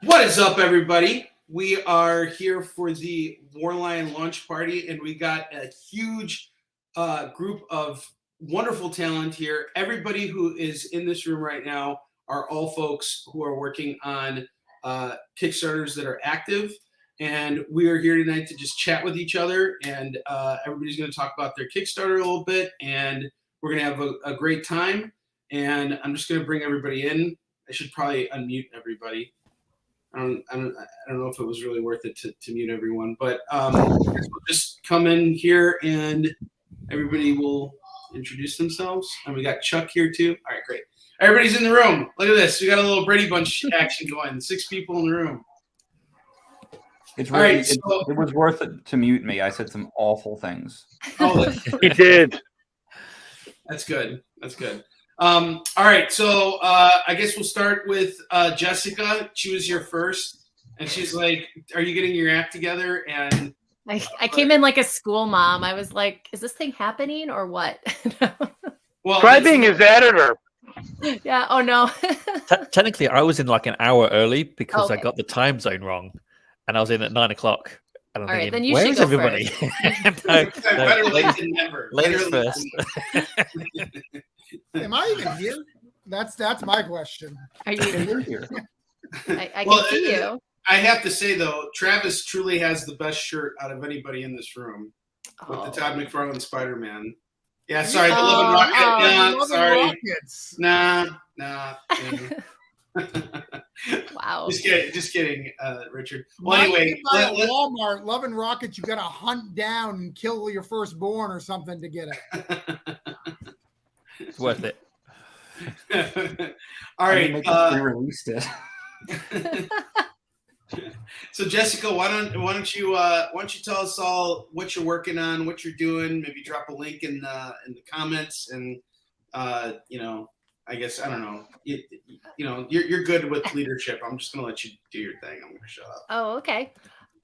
What is up, everybody? We are here for the Warline launch party, and we got a huge group of wonderful talent here. Everybody who is in this room right now are all folks who are working on Kickstarters that are active. And we are here tonight to just chat with each other, and everybody's going to talk about their Kickstarter a little bit, and we're going to have a great time. And I'm just going to bring everybody in. I should probably unmute everybody. I don't know if it was really worth it to mute everyone, but we'll just come in here and everybody will introduce themselves. And we got Chuck here too. All right, great. Everybody's in the room. Look at this. We got a little Brady Bunch action going. 6 people in the room. It's really, it was worth it to mute me. I said some awful things. Oh, he did. That's good. That's good. All right, so I guess we'll start with Jessica. She was here first, and she's like, "Are you getting your act together?" And I came in like a school mom. I was like, "Is this thing happening or what?" Well, try being his editor. Yeah. Oh no. Technically, I was in like an hour early because I got the time zone wrong, and I was in at 9 o'clock. And I'm all thinking, right, then you where should is go everybody? Better late than never. Ladies first. Am I even here? That's my question. Are you here? I can see you. I have to say though, Travis truly has the best shirt out of anybody in this room with the Todd McFarlane Spider-Man. Yeah, sorry, the Love and Rocket. Nah, sorry. Rockets. Nah. Wow. Just kidding, Richard. Well, anyway, at Walmart, Love and Rockets, you got to hunt down and kill your firstborn or something to get it. It's worth it. All right. We released it. So Jessica, why don't you tell us all what you're working on, what you're doing? Maybe drop a link in the comments, and I guess I don't know. You're good with leadership. I'm just gonna let you do your thing. I'm gonna shut up. Oh, okay.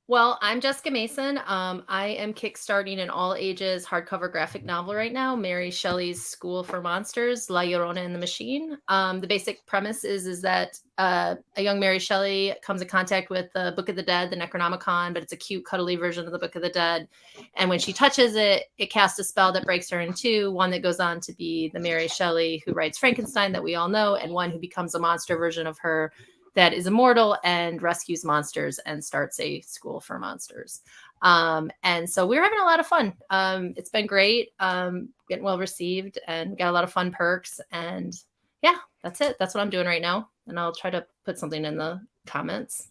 Well, I'm Jessica Mason. I am kickstarting an all-ages hardcover graphic novel right now, Mary Shelley's School for Monsters, La Llorona and the Machine. The basic premise is that a young Mary Shelley comes in contact with the Book of the Dead, the Necronomicon, but it's a cute, cuddly version of the Book of the Dead. And when she touches it, it casts a spell that breaks her in two, one that goes on to be the Mary Shelley who writes Frankenstein that we all know, and one who becomes a monster version of her that is immortal and rescues monsters and starts a school for monsters. And so we're having a lot of fun. It's been great, getting well received, and got a lot of fun perks. And yeah, that's it. That's what I'm doing right now. And I'll try to put something in the comments.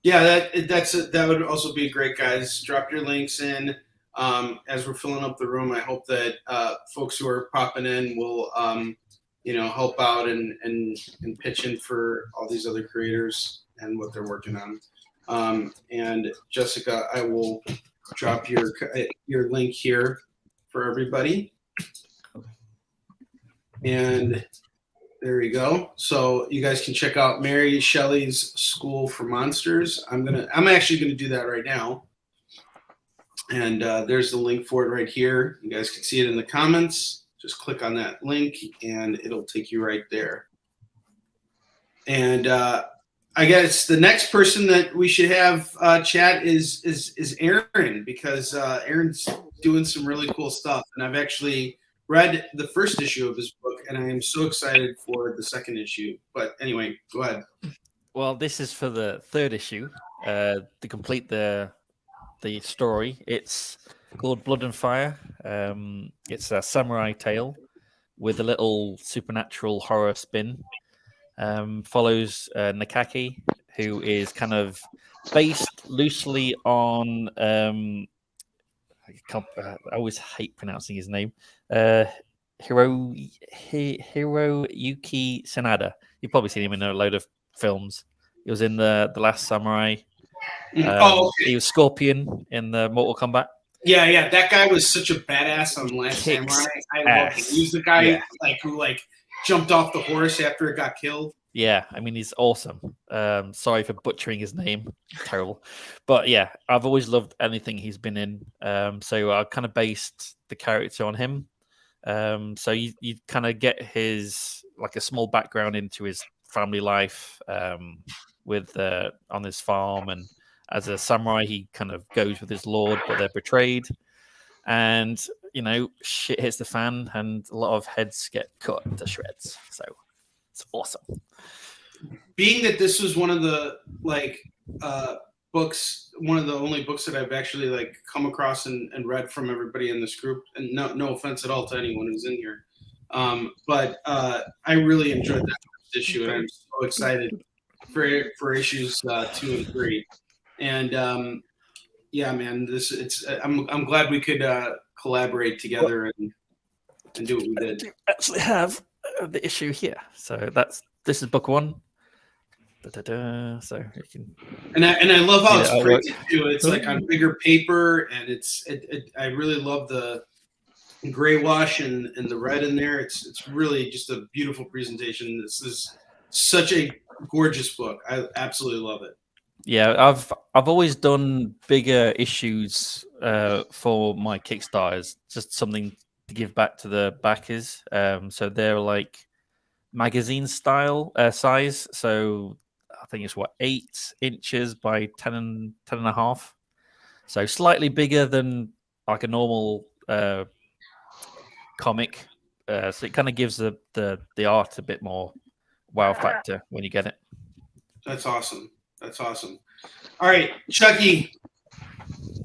Yeah, that would also be great, guys. Drop your links in as we're filling up the room. I hope that folks who are popping in will help out and pitch in for all these other creators and what they're working on. And Jessica, I will drop your link here for everybody. And there we go. So you guys can check out Mary Shelley's School for Monsters. I'm actually gonna do that right now. And there's the link for it right here. You guys can see it in the comments. Just click on that link and it'll take you right there. And I guess the next person that we should have chat is Aaron, because Aaron's doing some really cool stuff. And I've actually read the first issue of his book, and I am so excited for the second issue. But anyway, go ahead. Well, this is for the third issue to complete the story. It's called Blood and Fire. It's a samurai tale with a little supernatural horror spin. Follows Nakaki, who is kind of based loosely on I always hate pronouncing his name, Hiroyuki Sanada. You've probably seen him in a load of films. He was in the Last Samurai. Okay. He was Scorpion in the Mortal Kombat. Yeah, that guy was such a badass on Last Samurai. I love him. He was the guy who jumped off the horse after it got killed. Yeah, I mean, he's awesome. Sorry for butchering his name. Terrible. But yeah, I've always loved anything he's been in. So I kind of based the character on him. So you kind of get his, like, a small background into his family life, with on his farm, and as a samurai, he kind of goes with his lord, but they're betrayed, and shit hits the fan, and a lot of heads get cut to shreds. So it's awesome. Being that this was one of the books, one of the only books that I've actually come across and read from everybody in this group, and no offense at all to anyone who's in here, but I really enjoyed that first issue, and I'm so excited for issues 2 and 3. And yeah, man, I'm glad we could collaborate together and do what we did. I do actually have the issue here, so this is book 1. So you can, and I love how it's printed too. It's on bigger paper, and I really love the gray wash and the red in there. It's really just a beautiful presentation. This is such a gorgeous book. I absolutely love it. Yeah, I've always done bigger issues for my Kickstarters, just something to give back to the backers. So they're like magazine style size. So I think it's 8 inches by 10 and a half. So slightly bigger than like a normal comic. So it kind of gives the art a bit more wow factor when you get it. That's awesome. That's awesome. All right, Chucky,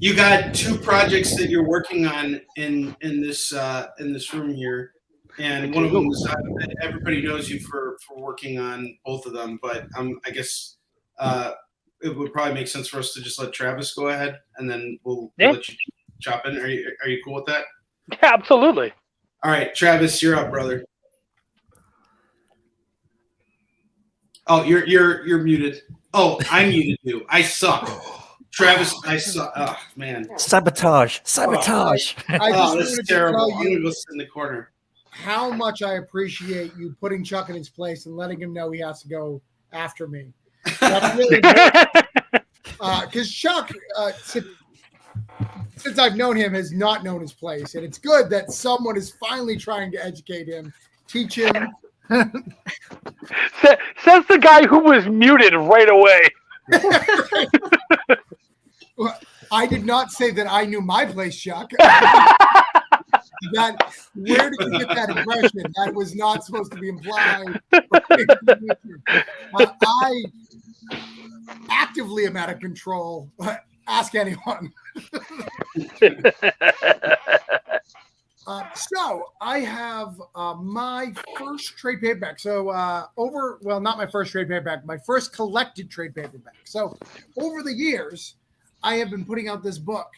you got 2 projects that you're working on in this room here, and one of them is everybody knows you for working on both of them. But I guess it would probably make sense for us to just let Travis go ahead, and then we'll let you chop in. Are you cool with that? Yeah, absolutely. All right, Travis, you're up, brother. Oh, you're muted. Oh, I'm muted too. I suck. Travis, I suck. Oh, man. Sabotage. Oh, this is terrible. I'm going to go sit in the corner. How much I appreciate you putting Chuck in his place and letting him know he has to go after me. That's really because Chuck, since I've known him, has not known his place. And it's good that someone is finally trying to educate him, teach him. Says the guy who was muted right away. I did not say that I knew my place, Chuck. Where did you get that impression? That was not supposed to be implied. I actively am out of control. Ask anyone. So I have my first trade paperback. So not my first trade paperback, my first collected trade paperback. So over the years, I have been putting out this book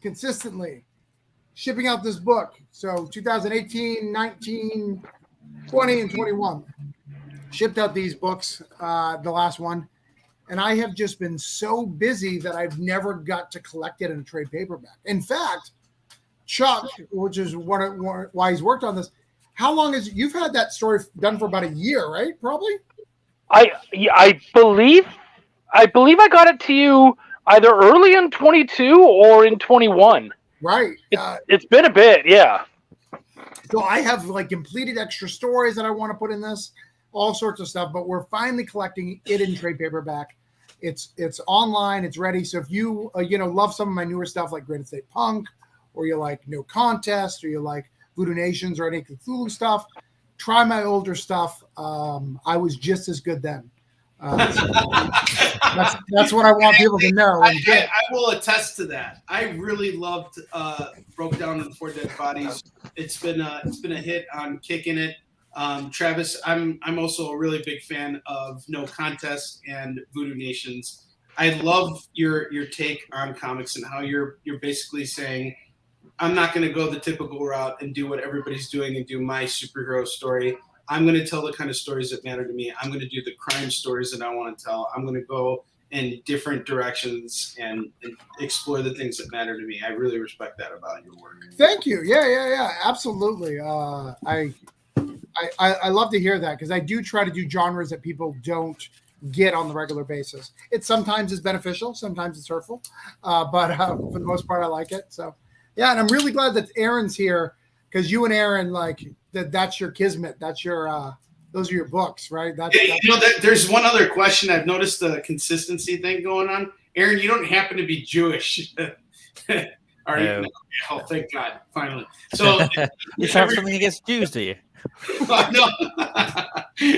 consistently, shipping out this book. So 2018, 19, 20, and 21, shipped out these books, the last one. And I have just been so busy that I've never got to collect it in a trade paperback. In fact, Chuck, which is why he's worked on this. How long you've had that story done for about a year, right? Probably. I believe I got it to you either early in 22 or in 21. Right. It's been a bit, yeah. So I have completed extra stories that I want to put in this, all sorts of stuff. But we're finally collecting it in trade paperback. It's online. It's ready. So if you love some of my newer stuff like Great Estate Punk, or you like No Contest, or you like Voodoo Nations or any Cthulhu stuff, try my older stuff. I was just as good then. That's what I want people to know. I will attest to that. I really loved Broke Down and 4 Dead Bodies. It's been a hit. I'm kicking it. Travis, I'm also a really big fan of No Contest and Voodoo Nations. I love your take on comics and how you're basically saying, I'm not going to go the typical route and do what everybody's doing and do my superhero story. I'm going to tell the kind of stories that matter to me. I'm going to do the crime stories that I want to tell. I'm going to go in different directions and explore the things that matter to me. I really respect that about your work. Thank you. Yeah. Absolutely. I love to hear that, because I do try to do genres that people don't get on the regular basis. It sometimes is beneficial, sometimes it's hurtful, but for the most part, I like it. So. Yeah, and I'm really glad that Aaron's here, because you and Aaron, that's your kismet. That's your those are your books, right? There's one other question. I've noticed the consistency thing going on. Aaron, you don't happen to be Jewish, are you? No. Oh, thank God, finally. So you have something against Jews, do you? No.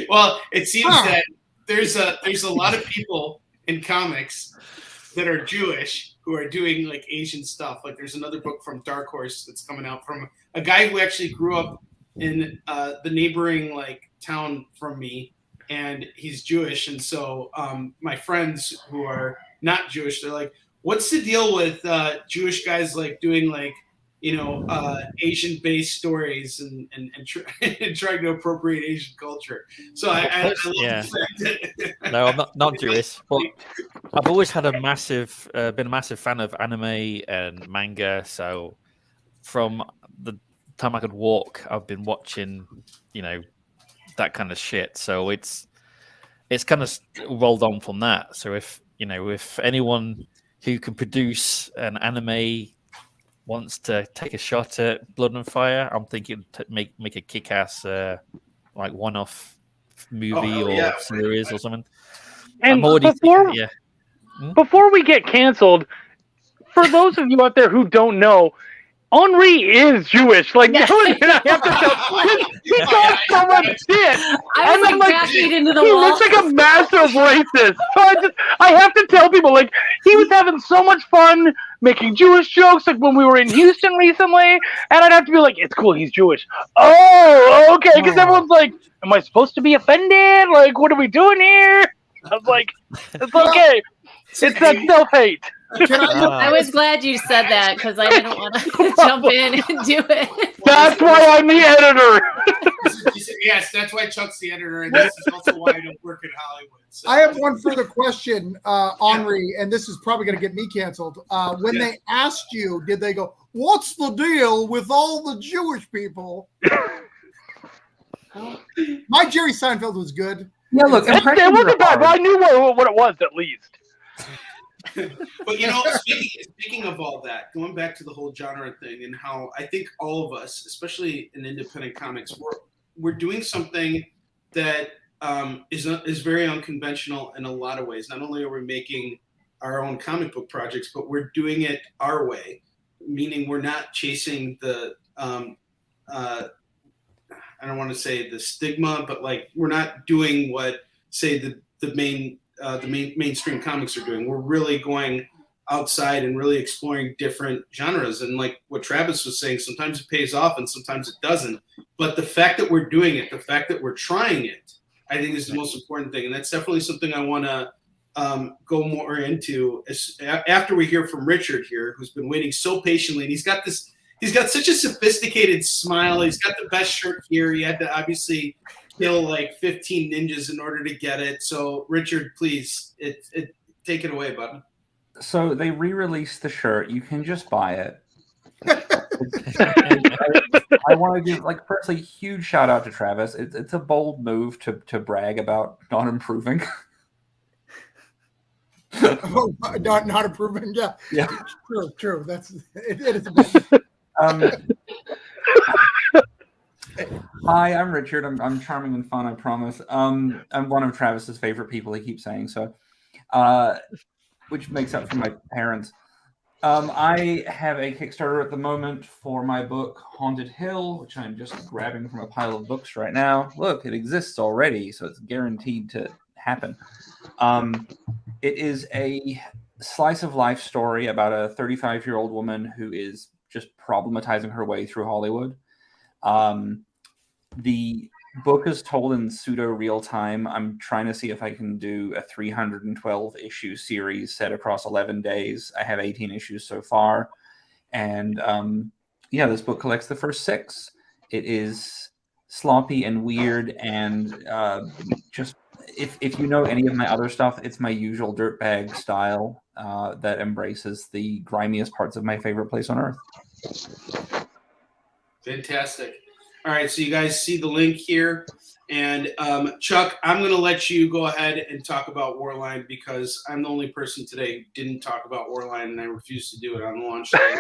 Well, it seems that there's a lot of people in comics that are Jewish who are doing like Asian stuff. Like there's another book from Dark Horse that's coming out from a guy who actually grew up in the neighboring like town from me, and he's Jewish. And so my friends who are not Jewish, they're like, what's the deal with Jewish guys like doing like, Asian based stories and trying to appropriate Asian culture? So I love the fact that no, I'm not Jewish, but I've always had been a massive fan of anime and manga. So from the time I could walk, I've been watching, that kind of shit. So it's kind of rolled on from that. So if anyone who can produce an anime wants to take a shot at Blood and Fire, I'm thinking to make a kick-ass like one-off movie or series or something. And before we get canceled, for those of you out there who don't know, Henri is Jewish. Like, yes. I have to tell he talks so much shit. I was like backing into the wall. He looks like a massive racist. So I have to tell people, like, he was having so much fun making Jewish jokes, like when we were in Houston recently, and I'd have to be like, it's cool, he's Jewish. Oh, okay, because everyone's like, am I supposed to be offended? Like, what are we doing here? I was like, it's okay. It's not self-hate. I was glad you said that because I didn't want to jump in and do it. That's why I'm the editor. Yes, that's why Chuck's the editor, and this is also why I don't work in Hollywood. So. I have one further question, Henri, and this is probably going to get me canceled. When they asked you, did they go, what's the deal with all the Jewish people? My Jerry Seinfeld was good. Yeah, look, it wasn't bad, but I knew what it was at least. But speaking of all that, going back to the whole genre thing and how I think all of us, especially in independent comics, we're doing something that is very unconventional in a lot of ways. Not only are we making our own comic book projects, but we're doing it our way, meaning we're not chasing the I don't want to say the stigma, but like we're not doing what say the mainstream comics are doing. We're really going outside and really exploring different genres. And like what Travis was saying, sometimes it pays off and sometimes it doesn't. But the fact that we're doing it, the fact that we're trying it, I think is the most important thing. And that's definitely something I want to go more into after we hear from Richard here, who's been waiting so patiently. And he's got such a sophisticated smile. He's got the best shirt here. He had to obviously kill like 15 ninjas in order to get it. So Richard, please, take it away, bud. So they re-released the shirt. You can just buy it. I want to give, like, firstly, huge shout out to Travis. It's a bold move to brag about not improving. Not improving. Yeah. True. That's it is a bit. Hi, I'm Richard. I'm charming and fun, I promise. I'm one of Travis's favorite people. He keeps saying so, which makes up for my parents. I have a Kickstarter at the moment for my book Haunted Hill, which I'm just grabbing from a pile of books right now. Look, it exists already, so it's guaranteed to happen. It is a slice of life story about a 35-year-old woman who is just problematizing her way through Hollywood. The book is told in pseudo real time. I'm trying to see if I can do a 312 issue series set across 11 days. I have 18 issues so far. And this book collects the first 6. It is sloppy and weird. And just if you know any of my other stuff, it's my usual dirtbag style that embraces the grimiest parts of my favorite place on earth. Fantastic. All right, so you guys see the link here. And Chuck, I'm going to let you go ahead and talk about Warline because I'm the only person today who didn't talk about Warline, and I refused to do it on the launch day.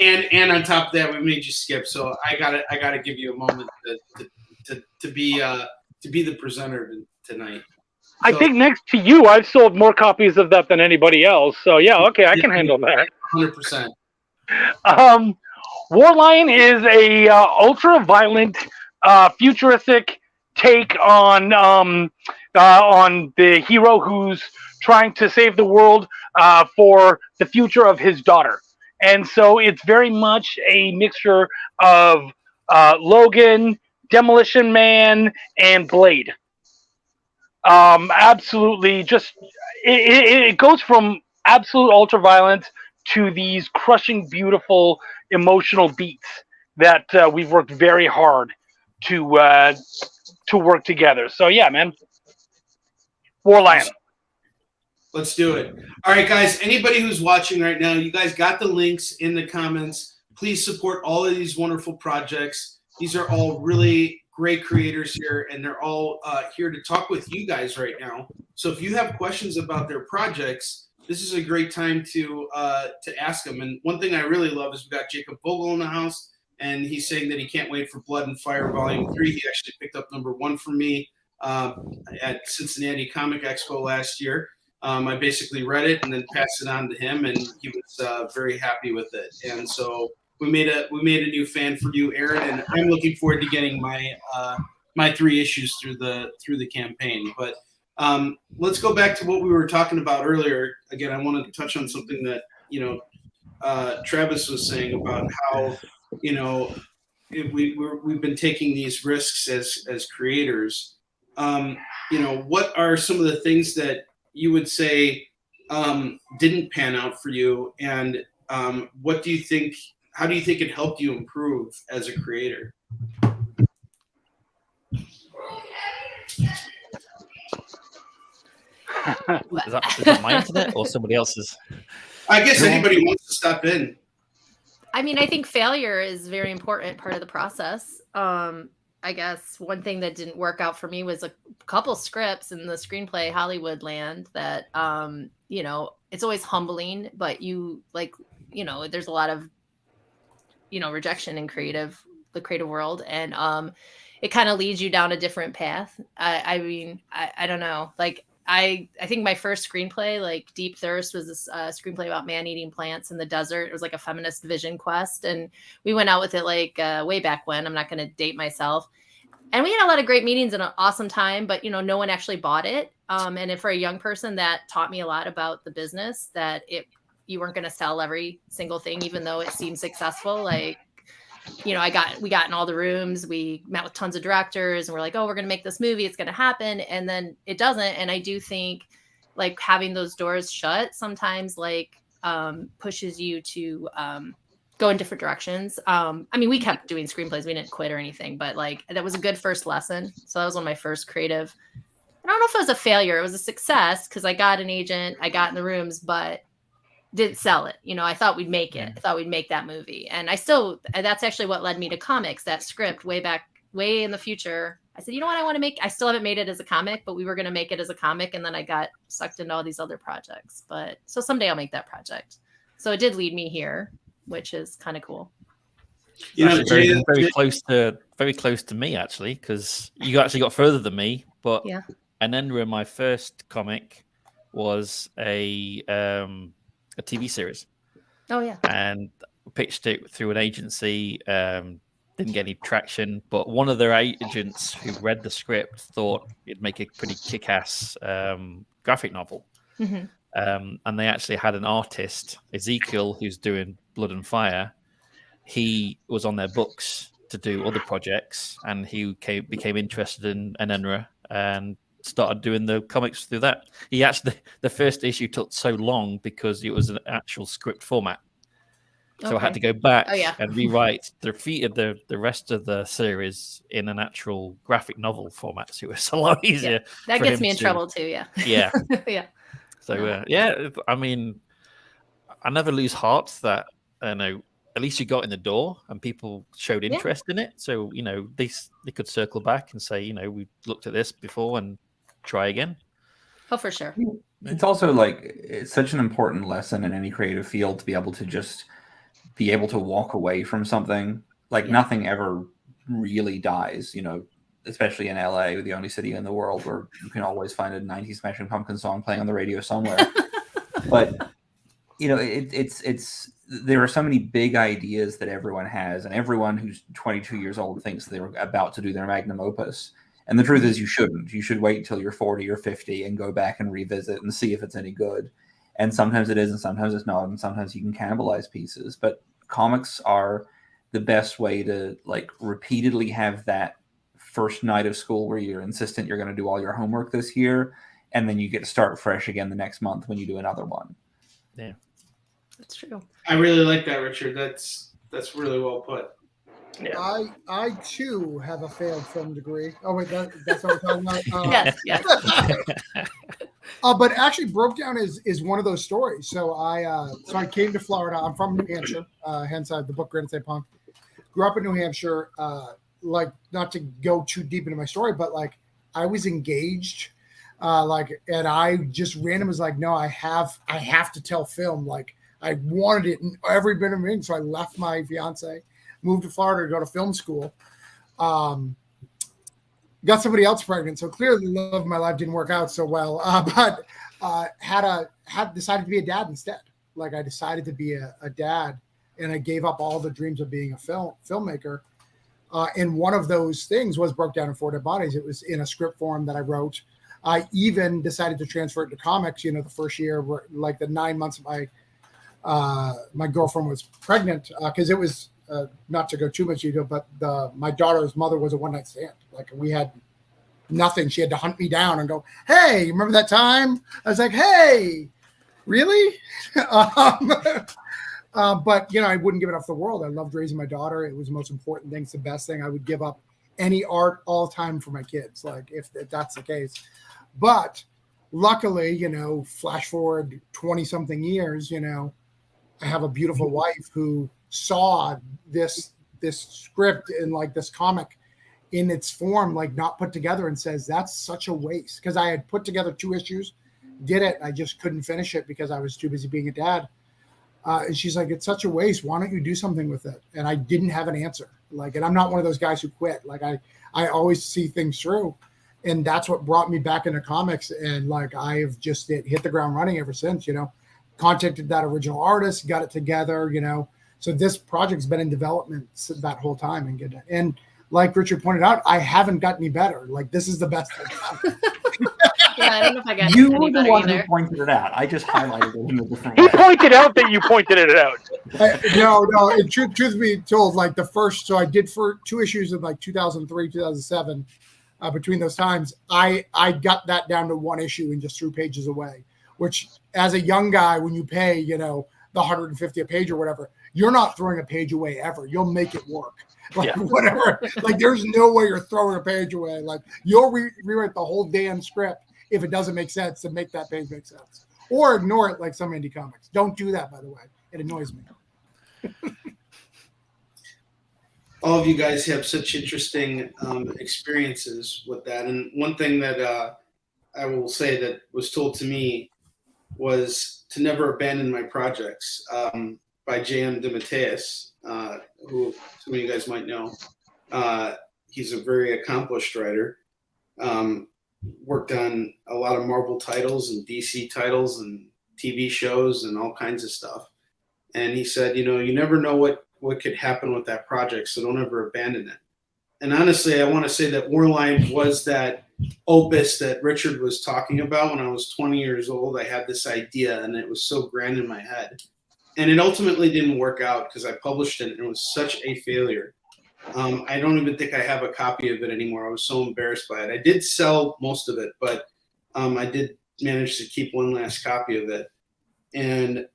and on top of that, we made you skip. So I gotta give you a moment to to be the presenter tonight. I think next to you, I've sold more copies of that than anybody else. So yeah, okay, I can handle that. 100%. War Lion is a ultra-violent, futuristic take on the hero who's trying to save the world for the future of his daughter. And so it's very much a mixture of Logan, Demolition Man, and Blade. Absolutely, just it goes from absolute ultra-violence to these crushing, beautiful, emotional beats that we've worked very hard to work together. So yeah, man, War Lion. Let's do it. All right, guys. Anybody who's watching right now, you guys got the links in the comments. Please support all of these wonderful projects. These are all really great creators here, and they're all here to talk with you guys right now. So if you have questions about their projects, this is a great time to ask them. And one thing I really love is we got Jacob Vogel in the house, and he's saying that he can't wait for Blood and Fire Volume 3. He actually picked up #1 for me at Cincinnati Comic Expo last year. I basically read it and then passed it on to him, and he was very happy with it. And so we made a new fan for you, Aaron, and I'm looking forward to getting my 3 issues through the campaign. But let's go back to what we were talking about earlier. Again, I wanted to touch on something that Travis was saying about how we've been taking these risks as creators. What are some of the things that you would say didn't pan out for you, and what do you think? How do you think it helped you improve as a creator? Is that my internet or somebody else's? I guess anybody wants to stop in. I mean, I think failure is a very important part of the process. I guess one thing that didn't work out for me was a couple scripts in the screenplay Hollywood land that, it's always humbling, but there's a lot of, rejection in the creative world. And it kind of leads you down a different path. I mean, I don't know. Like, I think my first screenplay, like Deep Thirst, was this screenplay about man-eating plants in the desert. It was like a feminist vision quest. And we went out with it way back when. I'm not going to date myself. And we had a lot of great meetings and an awesome time, but, no one actually bought it. And for a young person, that taught me a lot about the business, that you weren't going to sell every single thing, even though it seemed successful. Like, we got in all the rooms, we met with tons of directors, and we're like, oh, we're going to make this movie, it's going to happen. And then it doesn't. And I do think like having those doors shut sometimes pushes you to go in different directions. I mean, we kept doing screenplays, we didn't quit or anything, but that was a good first lesson. So that was one of my first creative. I don't know if it was a failure. It was a success because I got an agent, I got in the rooms, but didn't sell it. I thought we'd make it. I thought we'd make that movie. And that's actually what led me to comics, that script way in the future. I said, you know what I want to make? I still haven't made it as a comic, but we were going to make it as a comic. And then I got sucked into all these other projects. So someday I'll make that project. So it did lead me here, which is kind of cool. Very close to me, actually, because you actually got further than me. But yeah. And then my first comic was a TV series. Oh yeah. And pitched it through an agency, didn't get any traction, but one of their agents who read the script thought it'd make a pretty kick-ass graphic novel. Mm-hmm. And they actually had an artist, Ezekiel, who's doing Blood and Fire. He was on their books to do other projects, and he became interested in Enenra and started doing the comics through that. He actually, the first issue took so long because it was an actual script format. So I had to go back and rewrite the rest of the series in an actual graphic novel format. So it was a lot easier. Yeah. That gets me in trouble too. Yeah. Yeah. Yeah. So I mean, I never lose heart that at least you got in the door and people showed interest in it. So they could circle back and say, we looked at this before and try again. Oh, for sure. It's also it's such an important lesson in any creative field to be able to just be able to walk away from something. Nothing ever really dies. especially in LA, the only city in the world where you can always find a 90s Smashing Pumpkins song playing on the radio somewhere. But it's there are so many big ideas that everyone has, and everyone who's 22 years old thinks they're about to do their magnum opus. And the truth is, you shouldn't. You should wait until you're 40 or 50 and go back and revisit and see if it's any good. And sometimes it is, and sometimes it's not, and sometimes you can cannibalize pieces. But comics are the best way to like repeatedly have that first night of school where you're insistent you're going to do all your homework this year, and then you get to start fresh again the next month when you do another one. Yeah, That's true. I really like that, Richard. That's really well put. Yeah. I too have a failed film degree. Oh wait, that's what we're talking about. Yes. But actually, Broke Down is one of those stories. So I came to Florida. I'm from New Hampshire, hence I have the book Granite State Punk. Grew up in New Hampshire. Like, not to go too deep into my story, but like I was engaged, and I just random was like, no, I have to tell film. Like I wanted it in every bit of me. So I left my fiance, moved to Florida to go to film school. Got somebody else pregnant, so clearly the love of my life didn't work out so well. But had decided to be a dad instead. Like I decided to be a dad, and I gave up all the dreams of being a filmmaker. And one of those things was Broke Down in 4 Dead Bodies. It was in a script form that I wrote. I even decided to transfer it to comics. The first year, like the 9 months my girlfriend was pregnant, because it was. Not to go too much detail, but my daughter's mother was a one-night stand. Like we had nothing. She had to hunt me down and go, "Hey, remember that time?" I was like, "Hey, really?" But I wouldn't give it up for the world. I loved raising my daughter. It was the most important thing. It's the best thing. I would give up any art all time for my kids. Like if that's the case. But luckily, flash forward 20 something years, I have a beautiful wife who saw this script and like this comic in its form, like not put together, and says that's such a waste, because I had put together 2 issues, did it, I just couldn't finish it because I was too busy being a dad, and she's like, it's such a waste, why don't you do something with it? And I didn't have an answer. Like, and I'm not one of those guys who quit. Like I always see things through, and that's what brought me back into comics. And like I've just hit the ground running ever since. Contacted that original artist, got it together, So this project's been in development that whole time, and like Richard pointed out, I haven't gotten any better. Like this is the best thing. Yeah, I don't know if I got You any were the better one either. who pointed it out. I just highlighted it in a different He way. pointed out that you pointed it out. No. Truth be told, like so I did for 2 issues in like 2003, 2007. Between those times, I got that down to 1 issue and just threw pages away. Which, as a young guy, when you pay, the 150 a page or whatever, you're not throwing a page away ever. You'll make it work. Like whatever. Like there's no way you're throwing a page away. Like you'll rewrite the whole damn script if it doesn't make sense to make that page make sense, or ignore it like some indie comics. Don't do that, by the way. It annoys me. All of you guys have such interesting experiences with that, and one thing that I will say that was told to me was to never abandon my projects, by J.M. DeMatteis, who some of you guys might know. He's a very accomplished writer. Worked on a lot of Marvel titles and DC titles and TV shows and all kinds of stuff. And he said, you never know what could happen with that project, so don't ever abandon it. And honestly, I want to say that Warline was that opus that Richard was talking about. When I was 20 years old, I had this idea, and it was so grand in my head. And it ultimately didn't work out because I published it, and it was such a failure. I don't even think I have a copy of it anymore. I was so embarrassed by it. I did sell most of it, but I did manage to keep 1 last copy of it. And,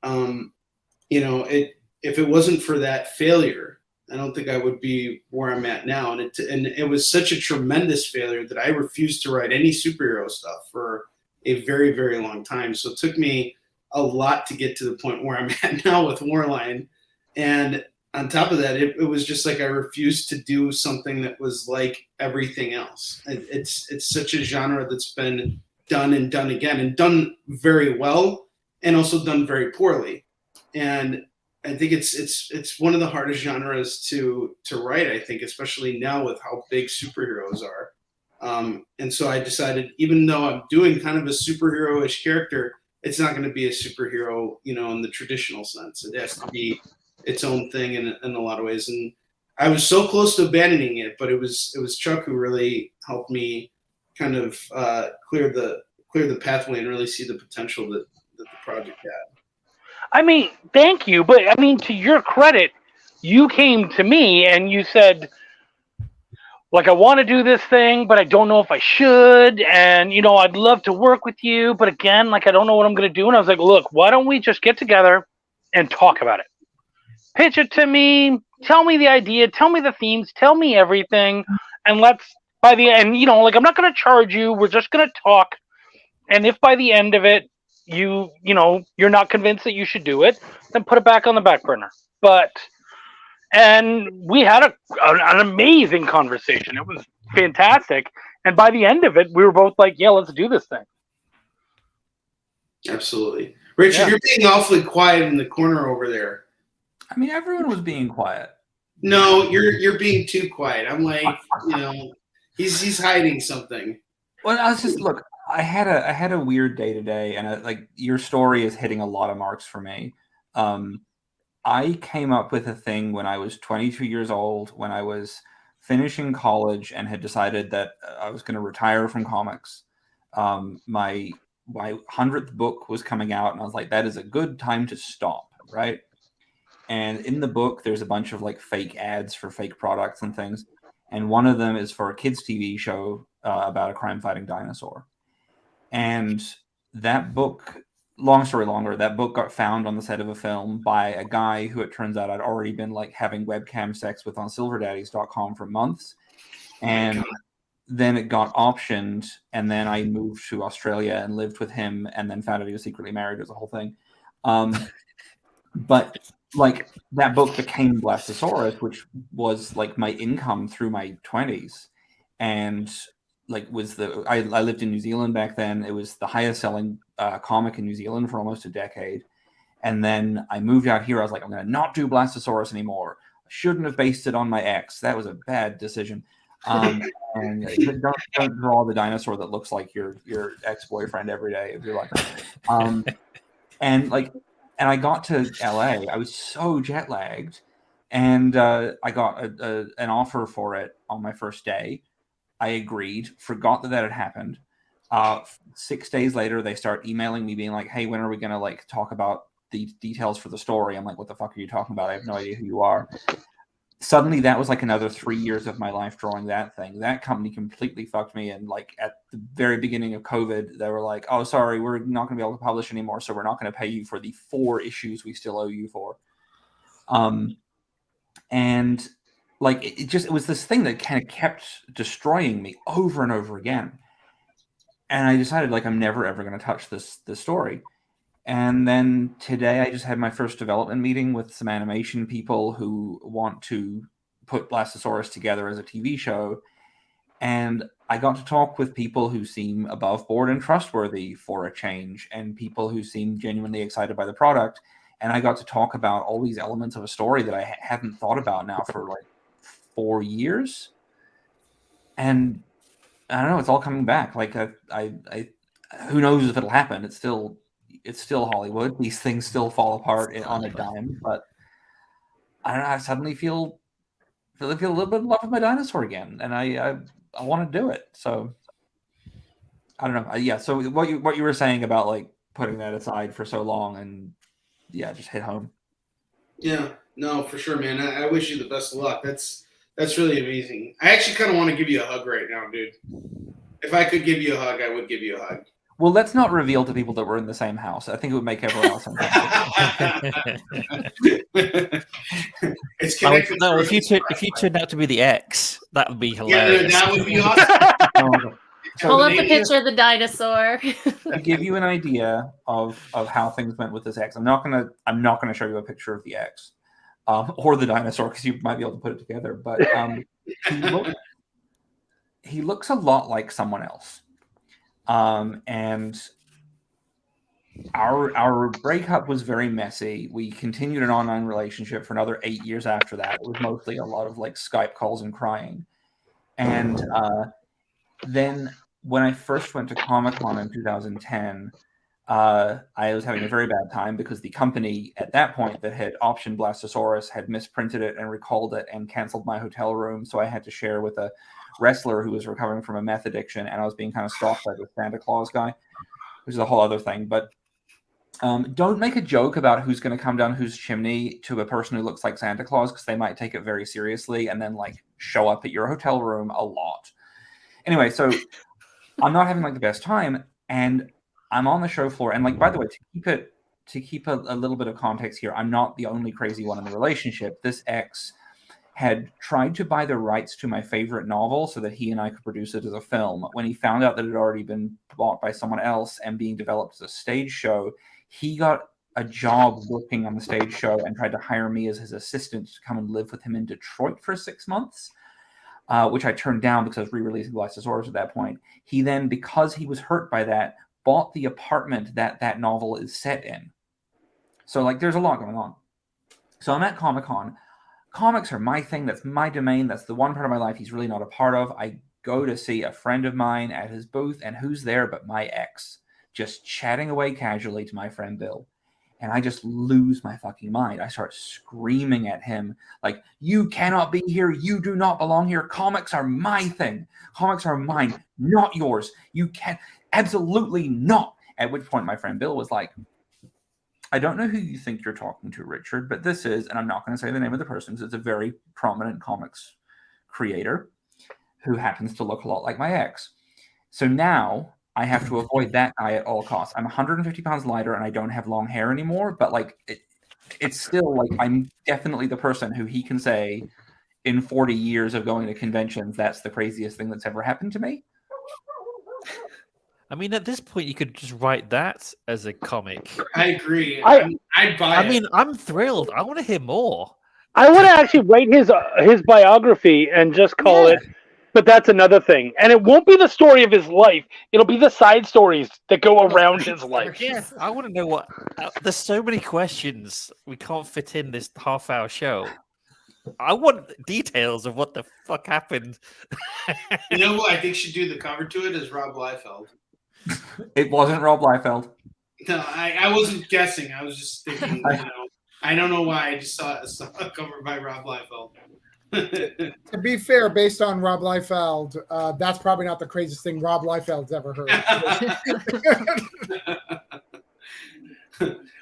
if it wasn't for that failure, I don't think I would be where I'm at now. And it was such a tremendous failure that I refused to write any superhero stuff for a very, very long time. So it took me a lot to get to the point where I'm at now with Warline. And on top of that, it was just like I refused to do something that was like everything else. It's such a genre that's been done and done again, and done very well, and also done very poorly. And I think it's one of the hardest genres to write, I think, especially now with how big superheroes are. And so I decided, even though I'm doing kind of a superhero-ish character, it's not going to be a superhero, in the traditional sense. It has to be its own thing in a lot of ways. And I was so close to abandoning it, but it was Chuck who really helped me kind of clear the pathway and really see the potential that the project had. I mean, thank you, but I mean, to your credit, you came to me and you said, like, I want to do this thing, but I don't know if I should, and I'd love to work with you, but again, like, I don't know what I'm going to do. And I was like, look, why don't we just get together and talk about it? Pitch it to me, tell me the idea, tell me the themes, tell me everything, and let's, by the end, like, I'm not going to charge you, we're just going to talk, and if by the end of it, you're not convinced that you should do it, then put it back on the back burner. And we had an amazing conversation. It was fantastic. And by the end of it, we were both like, yeah, let's do this thing. Absolutely. Richard, You're being awfully quiet in the corner over there. I mean, everyone was being quiet. No, you're being too quiet. I'm like, he's hiding something. Well, I was just, look, I had a weird day today, and like, your story is hitting a lot of marks for me. I came up with a thing when I was 22 years old, when I was finishing college and had decided that I was going to retire from comics. My 100th book was coming out, and I was like, that is a good time to stop, right? And in the book, there's a bunch of like fake ads for fake products and things. And one of them is for a kids' TV show about a crime-fighting dinosaur. And that book, long story longer, that book got found on the set of a film by a guy who, it turns out, I'd already been like having webcam sex with on silverdaddies.com for months. And then it got optioned, and then I moved to Australia and lived with him, and then found out he was secretly married. It was a whole thing. But like, that book became Blastosaurus, which was like my income through my 20s. And like, I lived in New Zealand back then. It was the highest selling comic in New Zealand for almost a decade. And then I moved out here. I was like, I'm going to not do Blastosaurus anymore. I shouldn't have based it on my ex. That was a bad decision. And don't draw the dinosaur that looks like your ex-boyfriend every day if you're like, and I got to LA. I was so jet lagged, and I got an offer for it on my first day. I agreed, forgot that had happened. 6 days later, they start emailing me being like, hey, when are we going to like talk about the details for the story? I'm like, what the fuck are you talking about? I have no idea who you are. Suddenly, that was like another 3 years of my life drawing that thing. That company completely fucked me. And like, at the very beginning of COVID, they were like, oh, sorry, we're not going to be able to publish anymore, so we're not going to pay you for the 4 issues we still owe you for. And like, it was this thing that kind of kept destroying me over and over again. And I decided, like, I'm never, ever going to touch this story. And then today I just had my first development meeting with some animation people who want to put Blastosaurus together as a TV show. And I got to talk with people who seem above board and trustworthy for a change, and people who seem genuinely excited by the product. And I got to talk about all these elements of a story that I hadn't thought about now for like 4 years. And I don't know, it's all coming back. Like, I who knows if it'll happen. It's still Hollywood. These things still fall apart on a dime. But I don't know, I suddenly feel a little bit in love with my dinosaur again, and I want to do it. So I don't know. Yeah. So what you were saying about like putting that aside for so long, and yeah, just hit home. Yeah. No, for sure, man. I wish you the best of luck. That's really amazing. I actually kind of want to give you a hug right now, dude. If I could give you a hug, I would give you a hug. Well, let's not reveal to people that we're in the same house. I think it would make everyone else uncomfortable. It's connected. No, if you turned out to be the ex, that would be hilarious. Yeah, that would be awesome. Pull up a picture of the dinosaur. To give you an idea of how things went with this ex, I'm not gonna show you a picture of the ex or the dinosaur, because you might be able to put it together. But he looks a lot like someone else. And our breakup was very messy. We continued an online relationship for another 8 years after that. It was mostly a lot of like Skype calls and crying. And then when I first went to Comic-Con in 2010, I was having a very bad time because the company at that point that had optioned Blastosaurus had misprinted it and recalled it and canceled my hotel room. So I had to share with a wrestler who was recovering from a meth addiction, and I was being kind of stalked by the Santa Claus guy, which is a whole other thing. But don't make a joke about who's going to come down whose chimney to a person who looks like Santa Claus, because they might take it very seriously and then like show up at your hotel room a lot. Anyway, so I'm not having like the best time, and I'm on the show floor. And like, by the way, to keep a little bit of context here, I'm not the only crazy one in the relationship. This ex had tried to buy the rights to my favorite novel so that he and I could produce it as a film. When he found out that it had already been bought by someone else and being developed as a stage show, he got a job working on the stage show and tried to hire me as his assistant to come and live with him in Detroit for 6 months, which I turned down because I was re-releasing Blastosaurus at that point. He then, because he was hurt by that, bought the apartment that novel is set in. So like there's a lot going on. So I'm at Comic-Con. Comics are my thing. That's my domain. That's the one part of my life he's really not a part of. I go to see a friend of mine at his booth, and who's there but my ex, just chatting away casually to my friend Bill. And I just lose my fucking mind. I start screaming at him like, you cannot be here. You do not belong here. Comics are my thing. Comics are mine, not yours. You can't, absolutely not. At which point my friend Bill was like, I don't know who you think you're talking to, Richard, but this is, and I'm not going to say the name of the person because it's a very prominent comics creator who happens to look a lot like my ex. So now I have to avoid that guy at all costs. I'm 150 pounds lighter and I don't have long hair anymore, but like it's still like I'm definitely the person who he can say in 40 years of going to conventions, that's the craziest thing that's ever happened to me. I mean, at this point, you could just write that as a comic. I agree. I'd buy it. I'm thrilled. I want to hear more. I want to actually write his biography and just call it. But that's another thing, and it won't be the story of his life. It'll be the side stories that go around his life. Yeah, I want to know what. There's so many questions we can't fit in this half-hour show. I want details of what the fuck happened. You know who I think should do the cover to it is Rob Liefeld. It wasn't Rob Liefeld. No, I wasn't guessing. I was just thinking, I don't know why. I just saw a cover by Rob Liefeld. To be fair, based on Rob Liefeld, that's probably not the craziest thing Rob Liefeld's ever heard.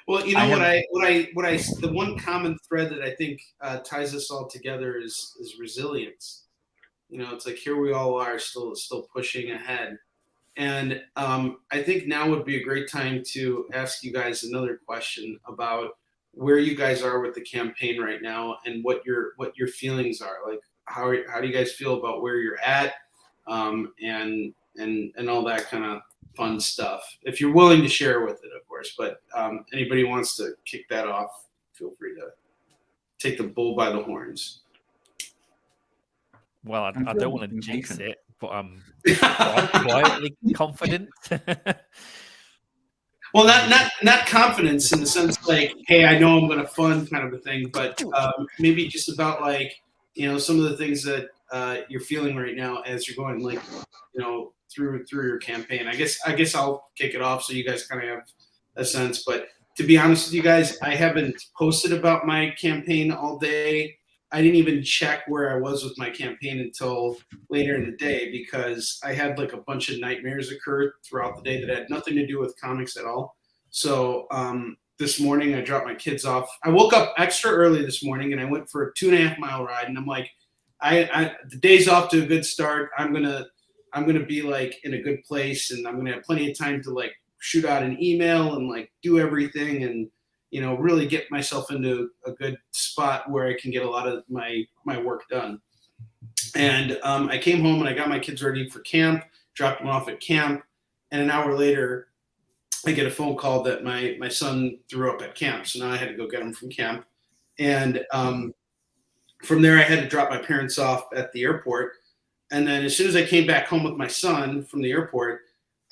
Well, you know the one common thread that I think ties us all together is resilience. You know, it's like here we all are still pushing ahead. And I think now would be a great time to ask you guys another question about where you guys are with the campaign right now and what your feelings are. Like how do you guys feel about where you're at, and all that kind of fun stuff. If you're willing to share with it, of course. But anybody wants to kick that off, feel free to take the bull by the horns. Well, I don't want to jinx it, but I'm quietly confident. Well, not confidence in the sense like, hey, I know I'm going to fund kind of a thing, but maybe just about like, some of the things that you're feeling right now as you're going like, through your campaign. I guess I'll kick it off so you guys kind of have a sense. But to be honest with you guys, I haven't posted about my campaign all day. I didn't even check where I was with my campaign until later in the day because I had like a bunch of nightmares occur throughout the day that had nothing to do with comics at all. So this morning I dropped my kids off. I woke up extra early this morning and I went for a 2.5 mile ride. And I'm like, the day's off to a good start. I'm gonna be like in a good place and I'm gonna have plenty of time to like shoot out an email and like do everything and really get myself into a good spot where I can get a lot of my work done. And I came home and I got my kids ready for camp, dropped them off at camp. And an hour later, I get a phone call that my son threw up at camp. So now I had to go get him from camp. And from there, I had to drop my parents off at the airport. And then as soon as I came back home with my son from the airport,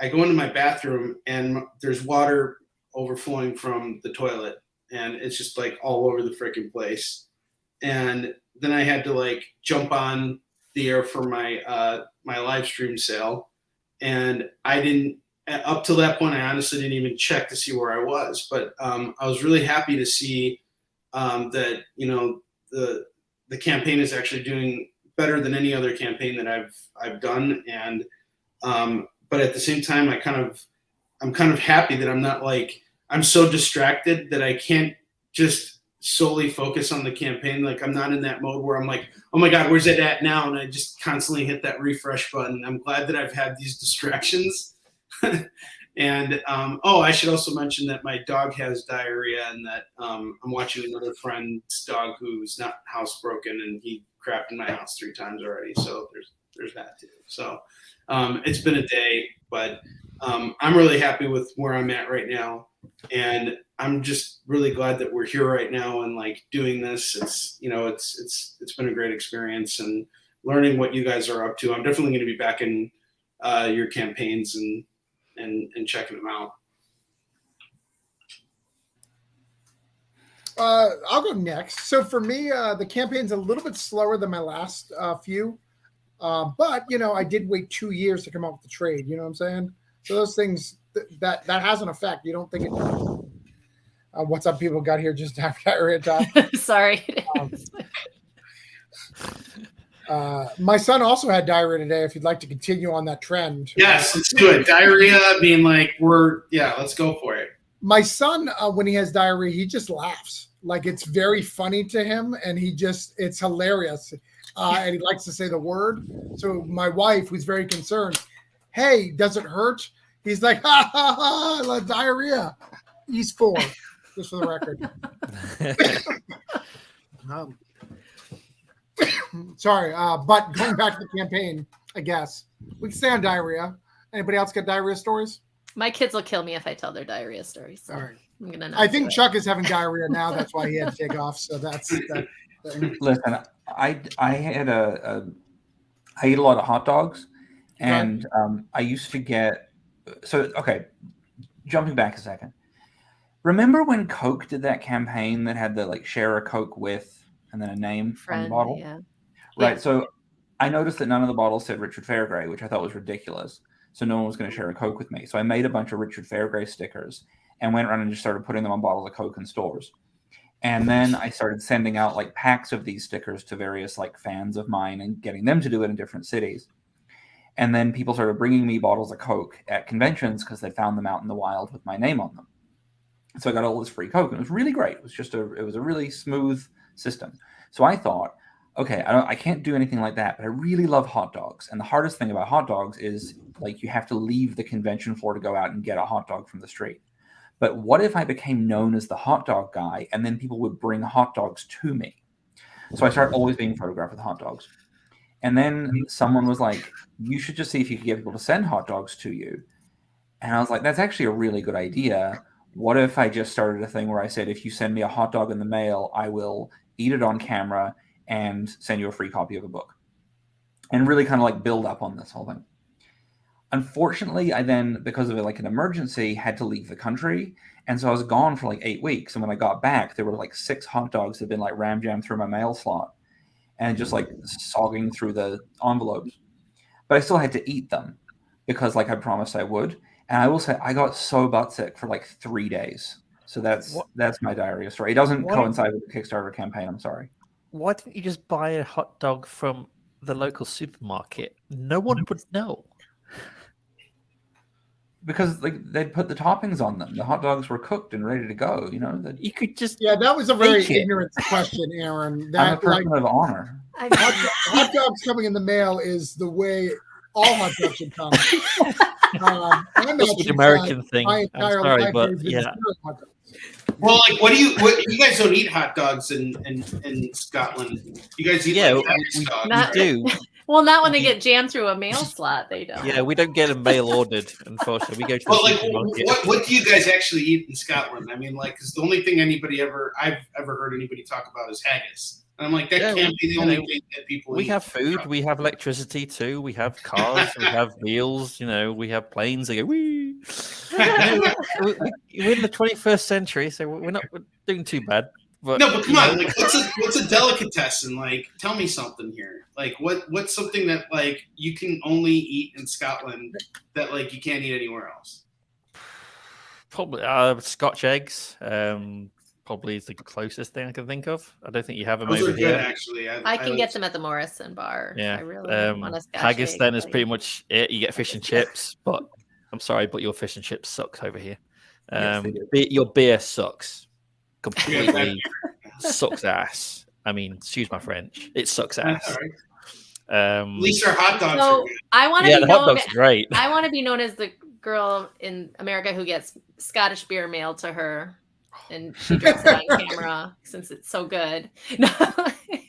I go into my bathroom and there's water overflowing from the toilet and it's just like all over the freaking place. And then I had to like jump on the air for my my live stream sale, and I didn't. Up till that point, I honestly didn't even check to see where I was. But I was really happy to see that the campaign is actually doing better than any other campaign that I've done, and but at the same time, I'm kind of happy that I'm so distracted that I can't just solely focus on the campaign. Like, I'm not in that mode where I'm like, oh my God, where's it at now? And I just constantly hit that refresh button. I'm glad that I've had these distractions. And I should also mention that my dog has diarrhea, and that I'm watching another friend's dog who's not housebroken, and he crapped in my house 3 times already. So there's that too. So it's been a day, but I'm really happy with where I'm at right now, and I'm just really glad that we're here right now and like doing this. It's been a great experience, and learning what you guys are up to. I'm definitely going to be back in your campaigns and checking them out. I'll go next. So for me, the campaign's a little bit slower than my last few, but I did wait 2 years to come up with the trade. You know what I'm saying? So those things that has an effect. You don't think it does. What's up, people? Got here just after diarrhea time. Sorry. My son also had diarrhea today. If you'd like to continue on that trend. Yes, let's do it. Diarrhea being like, let's go for it. My son, when he has diarrhea, he just laughs. Like, it's very funny to him, and it's hilarious. And he likes to say the word. So my wife, who's very concerned, hey, does it hurt? He's like, ha, ha, ha, diarrhea. He's 4, just for the record. Sorry, but going back to the campaign, I guess we can stay on diarrhea. Anybody else got diarrhea stories? My kids will kill me if I tell their diarrhea stories. So all right. I'm gonna. I think Chuck is having diarrhea now. That's why he had to take off. So that's that. Listen, I eat a lot of hot dogs, and I used to get jumping back a second. Remember when Coke did that campaign that had the like share a Coke with and then a name on the bottle? Yeah. Right. Yeah. So I noticed that none of the bottles said Richard Fairgray, which I thought was ridiculous. So no one was going to share a Coke with me. So I made a bunch of Richard Fairgray stickers and went around and just started putting them on bottles of Coke in stores. And then I started sending out like packs of these stickers to various like fans of mine and getting them to do it in different cities. And then people started bringing me bottles of Coke at conventions because they found them out in the wild with my name on them. So I got all this free Coke, and it was really great. It was a really smooth system. So I thought, okay, I can't do anything like that, but I really love hot dogs. And the hardest thing about hot dogs is like you have to leave the convention floor to go out and get a hot dog from the street. But what if I became known as the hot dog guy, and then people would bring hot dogs to me? So I started always being photographed with hot dogs. And then someone was like, you should just see if you could get people to send hot dogs to you. And I was like, that's actually a really good idea. What if I just started a thing where I said, if you send me a hot dog in the mail, I will eat it on camera and send you a free copy of a book, and really kind of like build up on this whole thing. Unfortunately, I then, because of like an emergency, had to leave the country. And so I was gone for like 8 weeks. And when I got back, there were like 6 hot dogs that had been like ram jammed through my mail slot and just like sogging through the envelopes. But I still had to eat them because like I promised I would. And I will say I got so butt sick for like 3 days. So that's my diarrhea story. It doesn't coincide with the Kickstarter campaign. I'm sorry. Why didn't you just buy a hot dog from the local supermarket? No one would know. Because like they'd put the toppings on them. The hot dogs were cooked and ready to go. You know, You could just that was a very ignorant question, Aaron. I'm a person of honor. Hot dogs coming in the mail is the way all hot dogs should come. I'm That's the American thing. I'm sorry, but yeah. Well, like, what you guys don't eat hot dogs in Scotland? You guys eat like dogs, we do. Well, not when they get jammed through a mail slot. They don't. Yeah, we don't get them mail ordered. Unfortunately, we go to. Well, like, what do you guys actually eat in Scotland? I mean, like, because the only thing I've ever heard anybody talk about is haggis. And I'm like, that can't be the only thing that people eat. We have food, we have electricity too, we have cars, we have wheels, we have planes. They go, wee. We're in the 21st century, so we're doing too bad. But, No, but come on, like what's a delicatessen? Like, tell me something here. Like, what's something that like you can only eat in Scotland that like you can't eat anywhere else? Probably Scotch eggs. Probably is the closest thing I can think of. I don't think you have them Those over are good, here. actually. I can get them at the Morrison bar. Yeah. I really want a Scotch haggis egg, then is like- pretty much it. You get fish and chips, but I'm sorry, but your fish and chips sucks over here. Yes, they do. Your beer sucks. Yeah, Completely sucks ass. I mean, excuse my French. It sucks That's ass. all right. At least our hot dogs are So good. I want to Yeah, be the hot known. dogs are great. I want to be known as the girl in America who gets Scottish beer mailed to her, and she drinks it on camera since it's so good. No.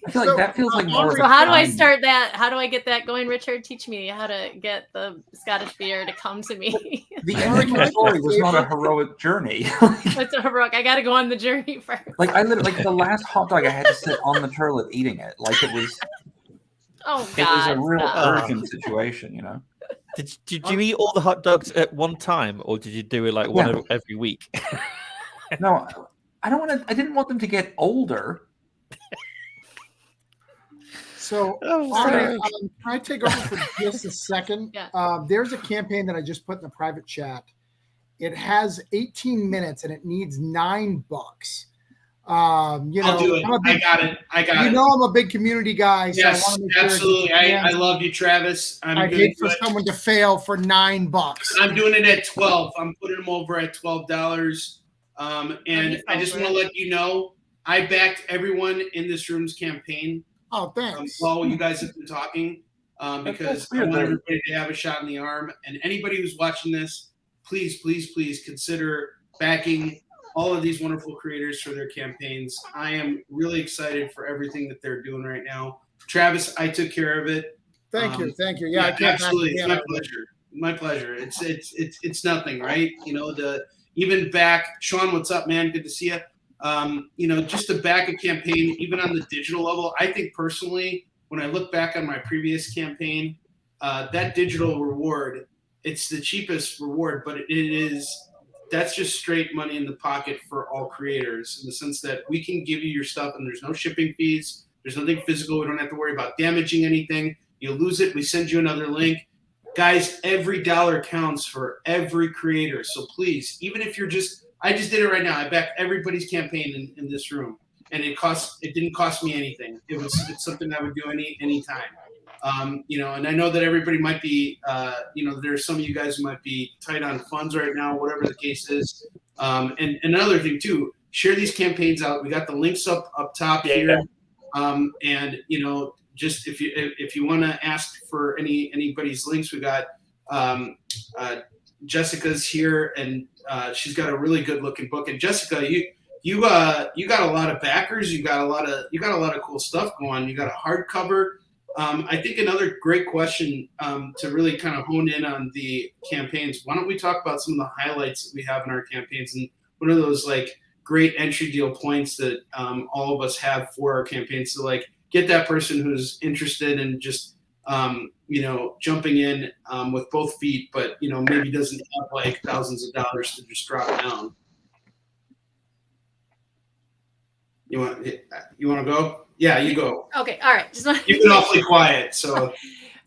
I feel like that feels like more. So of a how do I time. start that? How do I get that going, Richard? Teach me how to get the Scottish beer to come to me. The American story was not a heroic journey. It's a heroic. I got to go on the journey first. Like I literally, like the last hot dog, I had to sit on the toilet eating it. Like it was Oh It was God! a real stop. urgent situation, you know. Did you eat all the hot dogs at one time, or did you do it like one every week? No, I don't want to. I didn't want them to get older. So, Oh, Ari, can I take over for just a second? Yeah. There's a campaign that I just put in the private chat. It has 18 minutes and it needs $9. I'll do it. I got it. You know, I'm a big community guy. So Yes, I want to make sure absolutely. it's- I love you, Travis. I I'm hate for good. someone to fail for $9. I'm doing it at 12. I'm putting them over at $12. And I just want to let you know, I backed everyone in this room's campaign Oh, thanks. while you guys have been talking, because I want everybody to have a shot in the arm. And anybody who's watching this, please, please, please consider backing all of these wonderful creators for their campaigns. I am really excited for everything that they're doing right now. Travis, I took care of it. Thank you. Yeah, I can't absolutely. It's back my again. pleasure. My pleasure. It's nothing, right? You know, even back, Sean, what's up, man? Good to see you. You know, just to back a campaign, even on the digital level, I think personally, when I look back on my previous campaign, that digital reward, it's the cheapest reward, but that's just straight money in the pocket for all creators, in the sense that we can give you your stuff and there's no shipping fees. There's nothing physical. We don't have to worry about damaging anything. You lose it, we send you another link. Guys, every dollar counts for every creator. So please, even if I just did it right now. I backed everybody's campaign in this room, and it didn't cost me anything. It's something I would do anytime. You know, and I know that everybody might be, you know, there's some of you guys who might be tight on funds right now, whatever the case is. And another thing too, share these campaigns out. We got the links up top here. And you know, just if you want to ask for anybody's links, we got Jessica's here, and she's got a really good looking book. And Jessica, you got a lot of backers. You got a lot of cool stuff going on. You got a hardcover. I think another great question to really kind of hone in on the campaigns. Why don't we talk about some of the highlights that we have in our campaigns, and what are those like great entry deal points that all of us have for our campaigns to like get that person who's interested in just you know, jumping in with both feet, but you know, maybe doesn't have like thousands of dollars to just drop down. You want to go? Yeah, you go. Okay, all right. You've been awfully quiet, so.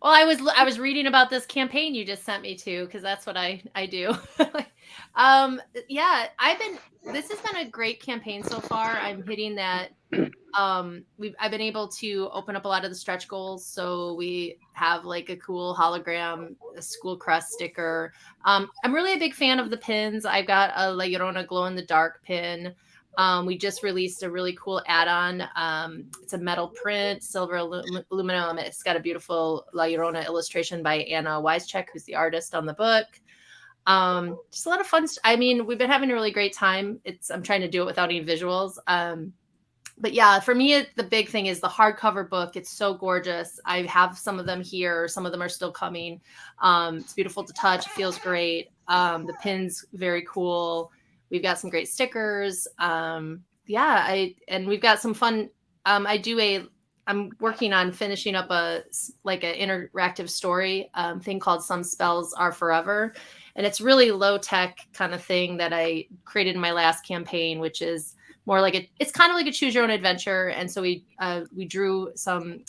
Well, I was reading about this campaign you just sent me to, because that's what I do. Yeah, this has been a great campaign so far. I'm hitting that. I've been able to open up a lot of the stretch goals, so we have like a cool hologram, a school crest sticker. I'm really a big fan of the pins. I've got a La Llorona glow in the dark pin. We just released a really cool add-on. It's a metal print, silver aluminum. It's got a beautiful La Llorona illustration by Anna Weischek, who's the artist on the book. Just a lot of fun. I mean, we've been having a really great time. I'm trying to do it without any visuals. But yeah, for me, the big thing is the hardcover book. It's so gorgeous. I have some of them here. Some of them are still coming. It's beautiful to touch. It feels great. The pin's very cool. We've got some great stickers. And we've got some fun. I'm working on finishing up an interactive story thing called Some Spells Are Forever. And it's really low tech kind of thing that I created in my last campaign, which is more like it's kind of like a choose your own adventure. And so we drew some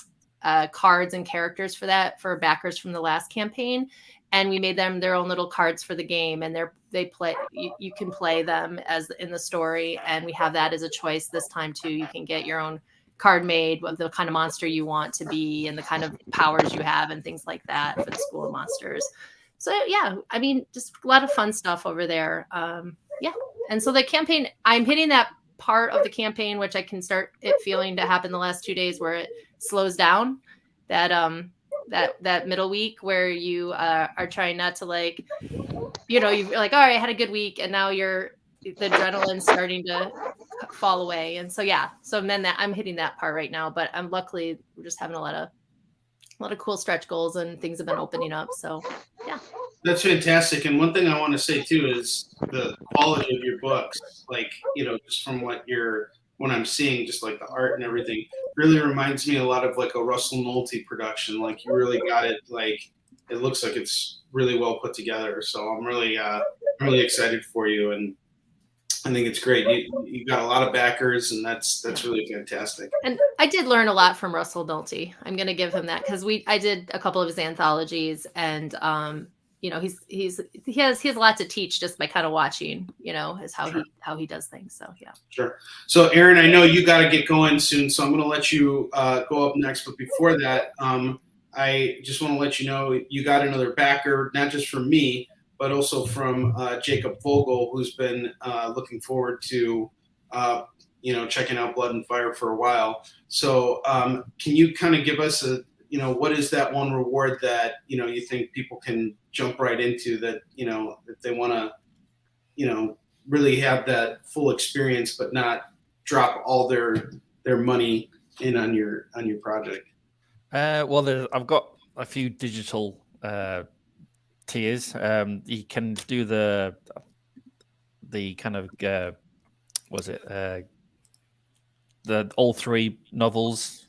cards and characters for that for backers from the last campaign, and we made them their own little cards for the game, and they play. You can play them as in the story, and we have that as a choice this time too. You can get your own card made with the kind of monster you want to be and the kind of powers you have and things like that for the School of Monsters. So yeah, I mean, just a lot of fun stuff over there. Yeah, and so the campaign, I'm hitting that part of the campaign which I can start it feeling to happen the last 2 days where it slows down. That middle week where you are trying not to like, you're like, all right, I had a good week, and now the adrenaline's starting to fall away. And so yeah, so then I'm hitting that part right now, but I'm luckily we're just having a lot of cool stretch goals and things have been opening up. So yeah. That's fantastic. And one thing I want to say too is the quality of your books, like, just from what I'm seeing, just like the art and everything, really reminds me a lot of like a Russell Nolte production. Like you really got it. Like it looks like it's really well put together. So I'm really excited for you, and I think it's great. You got a lot of backers, and that's really fantastic. And I did learn a lot from Russell Nolte. I'm going to give him that because I did a couple of his anthologies, and he has a lot to teach just by kind of watching, is how he does things. So yeah. Sure. So Aaron, I know you got to get going soon, so I'm going to let you go up next. But before that, I just want to let you know you got another backer, not just from me, but also from Jacob Vogel, who's been looking forward to checking out Blood and Fire for a while. So can you kind of give us what is that one reward that you think people can jump right into, that if they want to really have that full experience but not drop all their money in on your project? Well, I've got a few digital tiers. You can do the kind of the all three novels,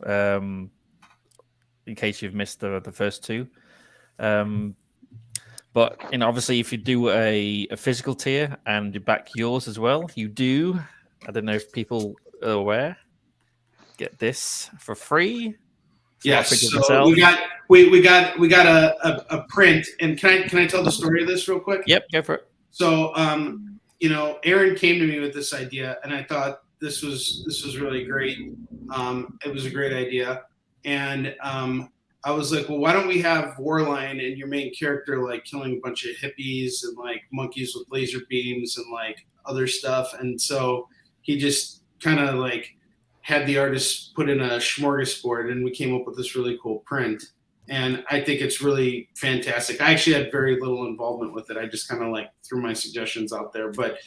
in case you've missed the first two. But obviously, if you do a physical tier and you back yours as well, you do. I don't know if people are aware. Get this for free. Yes, so we got a print, and can I tell the story of this real quick? Yep, go for it. So Aaron came to me with this idea, and I thought this was really great. It was a great idea, and I was like, well, why don't we have Warline and your main character like killing a bunch of hippies and like monkeys with laser beams and like other stuff? And so he just kind of like had the artist put in a smorgasbord, and we came up with this really cool print. And I think it's really fantastic. I actually had very little involvement with it. I just kind of like threw my suggestions out there, but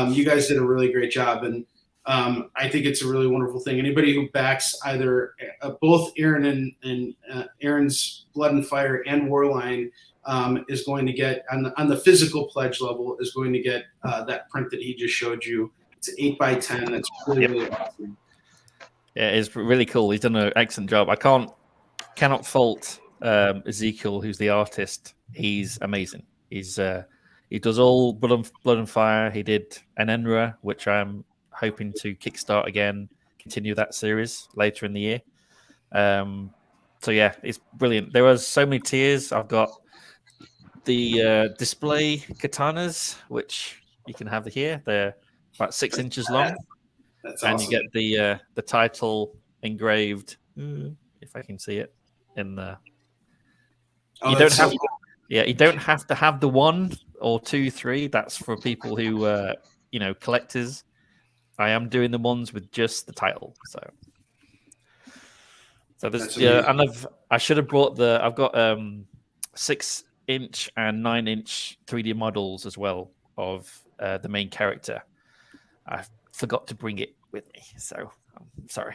you guys did a really great job. And I think it's a really wonderful thing. Anybody who backs either both Aaron and Aaron's Blood and Fire and Warline is going to get on the physical pledge level is going to get that print that he just showed you. It's 8x10. That's really awesome. Yeah, it's really cool. He's done an excellent job. I cannot fault Ezekiel, who's the artist. He's amazing. He does all Blood and Fire. He did Enenra, which I'm hoping to kickstart again, continue that series later in the year. So yeah, it's brilliant. There are so many tiers. I've got the display katanas, which you can have here. They're about 6 inches long. That's and awesome. You get the title engraved, if I can see it, in the. Oh, you don't have. You don't have to have the 1 or 2, 3. That's for people who, collectors. I am doing the ones with just the title. So there's and I should have brought I've got 6-inch and 9-inch 3D models as well of the main character. I forgot to bring it with me, so I'm sorry.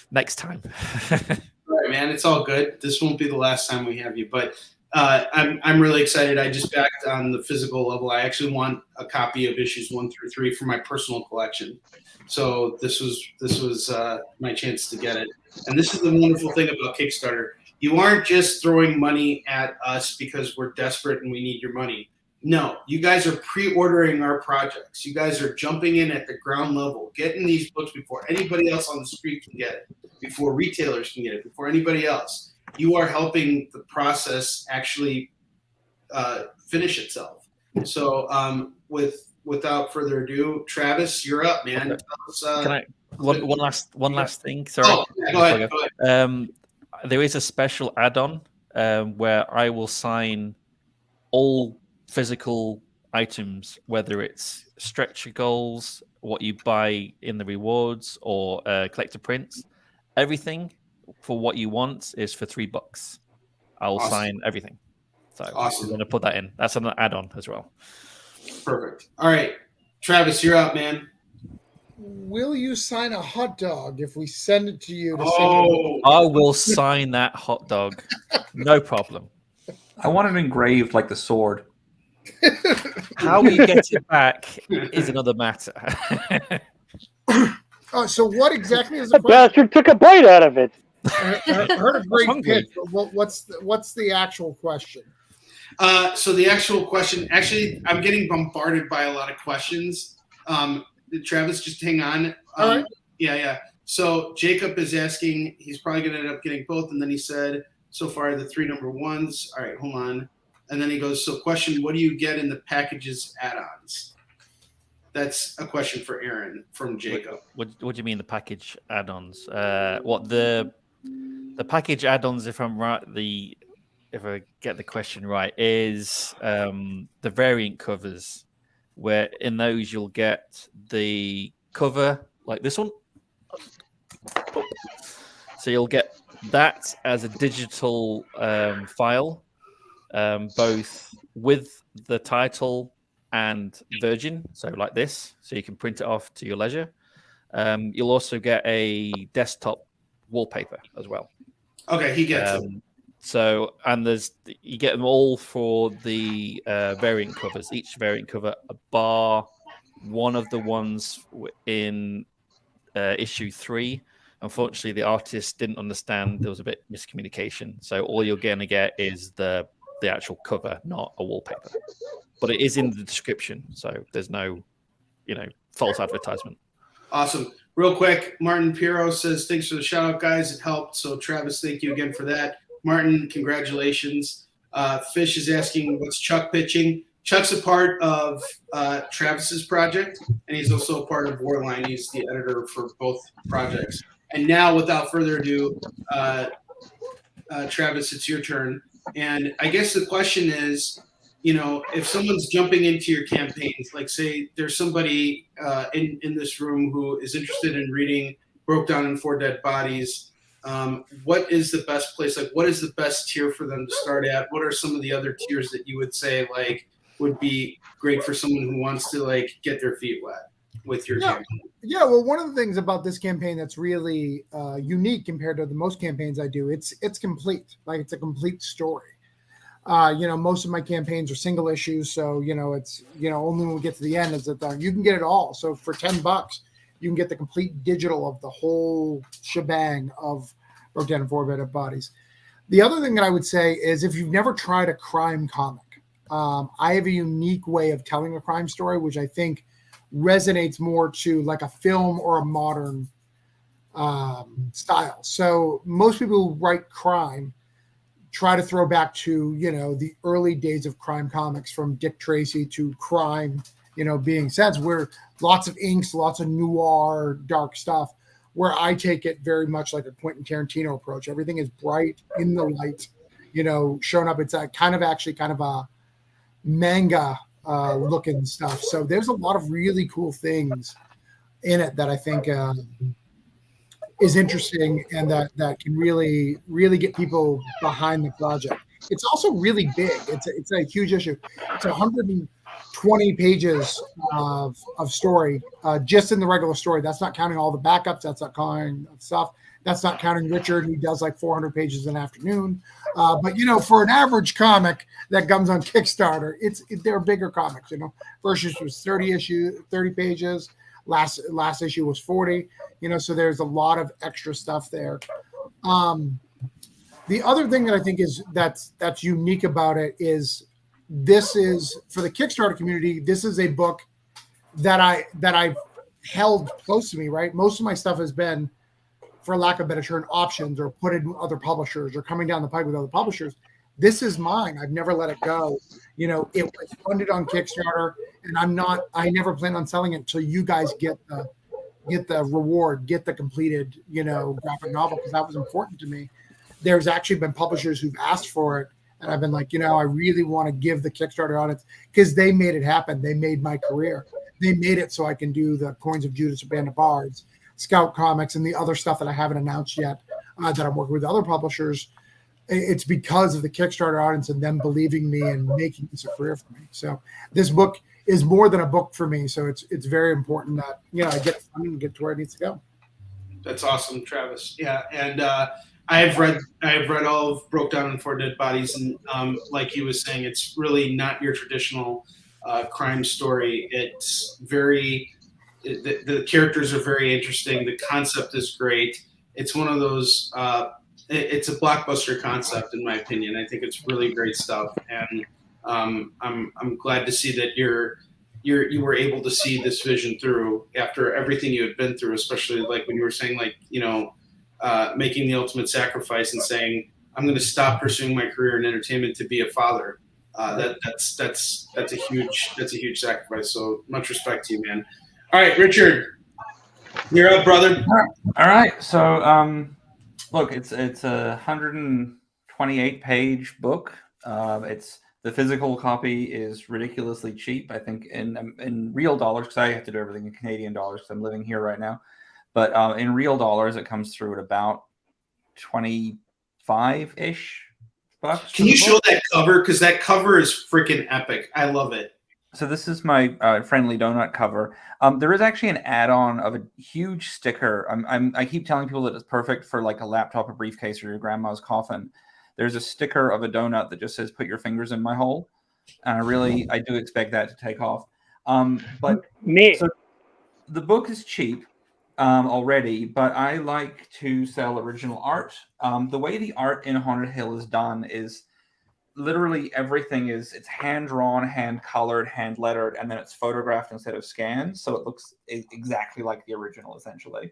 Next time. All right, man, it's all good. This won't be the last time we have you, but I'm really excited. I just backed on the physical level. I actually want a copy of issues 1 through 3 for my personal collection. So this was my chance to get it. And this is the wonderful thing about Kickstarter. You aren't just throwing money at us because we're desperate and we need your money. No, you guys are pre-ordering our projects. You guys are jumping in at the ground level, getting these books before anybody else on the street can get it, before retailers can get it, before anybody else. You are helping the process actually finish itself. So without further ado, Travis, you're up, man. Okay. Can I one last thing? Sorry. Oh, go ahead. There is a special add-on where I will sign all physical items, whether it's stretch goals, what you buy in the rewards, or collector prints. Everything for what you want is for $3. I'll sign everything. So awesome. I'm going to put that in. That's an add-on as well. Perfect. All right, Travis, you're up, man. Will you sign a hot dog if we send it to you? I will sign that hot dog. No problem. I want it engraved like the sword. How you get it back is another matter. So what exactly is the bastard took a bite out of it? I heard a great pitch, but what's the actual question? So the actual question, actually, I'm getting bombarded by a lot of questions. Travis, just hang on. All right. Yeah. So Jacob is asking, he's probably going to end up getting both. And then he said, so far, the 3 number ones. All right, hold on. And then he goes, so question, what do you get in the packages add-ons? That's a question for Aaron from Jacob. What do you mean the package add-ons? What the package add-ons, if I'm right, if I get the question right, is the variant covers, where in those you'll get the cover like this one. So you'll get that as a digital file, both with the title and Virgin, so like this, so you can print it off to your leisure. You'll also get a desktop wallpaper as well. Okay, he gets it. So, and you get them all for the variant covers. Each variant cover, bar one of the ones in issue 3. Unfortunately, the artist didn't understand. There was a bit miscommunication. So all you're going to get is the actual cover, not a wallpaper. But it is in the description, so there's no, false advertisement. Awesome. Real quick, Martin Pirro says, thanks for the shout out, guys. It helped. So Travis, thank you again for that. Martin, congratulations. Fish is asking, what's Chuck pitching? Chuck's a part of Travis's project, and he's also a part of Warline. He's the editor for both projects. And now, without further ado, Travis, it's your turn. And I guess the question is, if someone's jumping into your campaigns, like say there's somebody in this room who is interested in reading Broke Down in 4 Dead Bodies, what is the best place? Like, what is the best tier for them to start at? What are some of the other tiers that you would say like would be great for someone who wants to like get their feet wet with your campaign? Yeah, well, one of the things about this campaign that's really unique compared to the most campaigns I do, it's complete. Like, it's a complete story. Most of my campaigns are single issues, so it's only when we get to the end is that you can get it all. So for $10, you can get the complete digital of the whole shebang of Broke Down in 4 Dead Bodies. The other thing that I would say is if you've never tried a crime comic, I have a unique way of telling a crime story, which I think resonates more to like a film or a modern style. So most people who write crime try to throw back to, the early days of crime comics, from Dick Tracy to Crime, being sense, where lots of inks, lots of noir, dark stuff, where I take it very much like a Quentin Tarantino approach. Everything is bright, in the light, shown up. It's kind of a manga looking stuff. So there's a lot of really cool things in it that I think is interesting and that can really, really get people behind the project. It's also really big. It's a huge issue. It's 120 pages of story just in the regular story. That's not counting all the backups. That's not counting stuff. That's not counting Richard, who does like 400 pages an afternoon. But for an average comic that comes on Kickstarter, they're bigger comics. First issue was 30 pages. Last issue was 40. So there's a lot of extra stuff there. The other thing that I think is that's unique about it is this is for the Kickstarter community. This is a book that I've held close to me, right? Most of my stuff has been, for lack of a better term, options or put in other publishers or coming down the pipe with other publishers. This is mine. I've never let it go. You know, it was funded on Kickstarter, and I never plan on selling it until you guys get the reward, get the completed, you know, graphic novel, because that was important to me. There's actually been publishers who've asked for it, and I've been like, you know, I really want to give the Kickstarter on it because they made it happen. They made my career. They made it so I can do the Coins of Judas, Band of Bards, Scout Comics, and the other stuff that I haven't announced yet that I'm working with other publishers. It's because of the Kickstarter audience and them believing me and making this a career for me. So this book is more than a book for me. So it's very important that, you know, I get funding and get to where it needs to go. That's awesome, Travis. Yeah, and I have read all of Broke Down and Four Dead Bodies, and like he was saying, it's really not your traditional crime story. It's the characters are very interesting. The concept is great. It's one of those. It's a blockbuster concept, in my opinion. I think it's really great stuff, and I'm glad to see that you were able to see this vision through after everything you had been through, especially like when you were saying, like, you know, making the ultimate sacrifice and saying, I'm going to stop pursuing my career in entertainment to be a father. That's a huge sacrifice. So much respect to you, man. All right, Richard, you're up, brother. All right. So, look, it's a 128-page book. It's the physical copy is ridiculously cheap. I think in real dollars, because I have to do everything in Canadian dollars because I'm living here right now. But in real dollars, it comes through at about 25-ish bucks. Can you show that cover? Because that cover is freaking epic. I love it. So this is my friendly donut cover. There is actually an add-on of a huge sticker. I keep telling people that it's perfect for like a laptop, a briefcase, or your grandma's coffin. There's a sticker of a donut that just says, "Put your fingers in my hole." And I do expect that to take off. But so the book is cheap already, but I like to sell original art. The way the art in Haunted Hill is done is literally everything it's hand-drawn, hand-colored, hand-lettered, and then it's photographed instead of scanned, so it looks exactly like the original, essentially.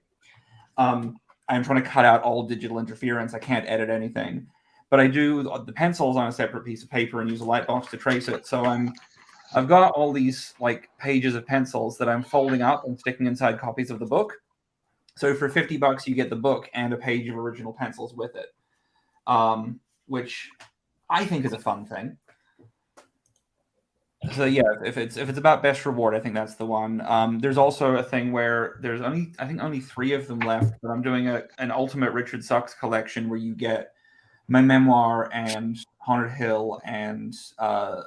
I'm trying to cut out all digital interference. I can't edit anything. But I do the pencils on a separate piece of paper and use a light box to trace it. So I've got all these like pages of pencils that I'm folding up and sticking inside copies of the book. So for $50, you get the book and a page of original pencils with it, which I think is a fun thing. So yeah, if it's about best reward, I think that's the one. There's also a thing where there's only 3 of them left, but I'm doing an Ultimate Richard Sucks collection where you get my memoir and Haunted Hill and a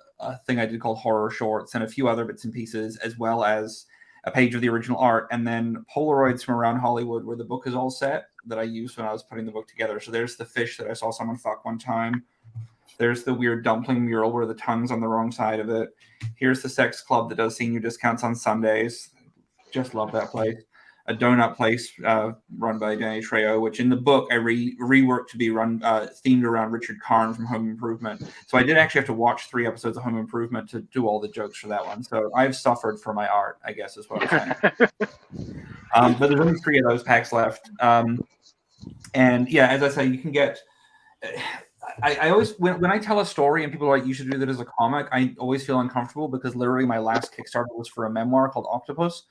thing I did called Horror Shorts and a few other bits and pieces, as well as a page of the original art, and then Polaroids from around Hollywood where the book is all set that I used when I was putting the book together. So there's the fish that I saw someone fuck one time. There's the weird dumpling mural where the tongue's on the wrong side of it. Here's the sex club that does senior discounts on Sundays. Just love that place. A donut place run by Danny Trejo, which in the book I reworked to be run themed around Richard Karn from Home Improvement. So I did actually have to watch 3 episodes of Home Improvement to do all the jokes for that one. So I've suffered for my art, I guess is what I'm saying. But there's only 3 of those packs left. And yeah, as I say, you can get... I always, when I tell a story and people are like, you should do that as a comic, I always feel uncomfortable because literally my last Kickstarter was for a memoir called Octopus,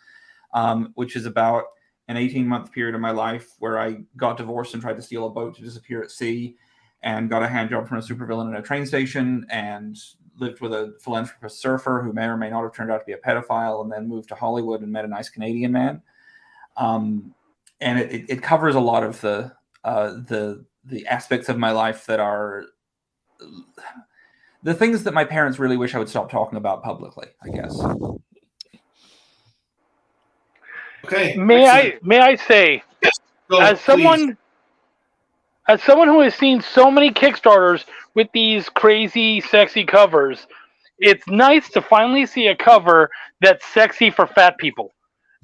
which is about an 18-month period of my life where I got divorced and tried to steal a boat to disappear at sea and got a hand job from a supervillain at a train station and lived with a philanthropist surfer who may or may not have turned out to be a pedophile, and then moved to Hollywood and met a nice Canadian man. And it covers a lot of the aspects of my life that are the things that my parents really wish I would stop talking about publicly, I guess. Okay. May I say, yes, go, as someone who has seen so many Kickstarters with these crazy, sexy covers, it's nice to finally see a cover that's sexy for fat people.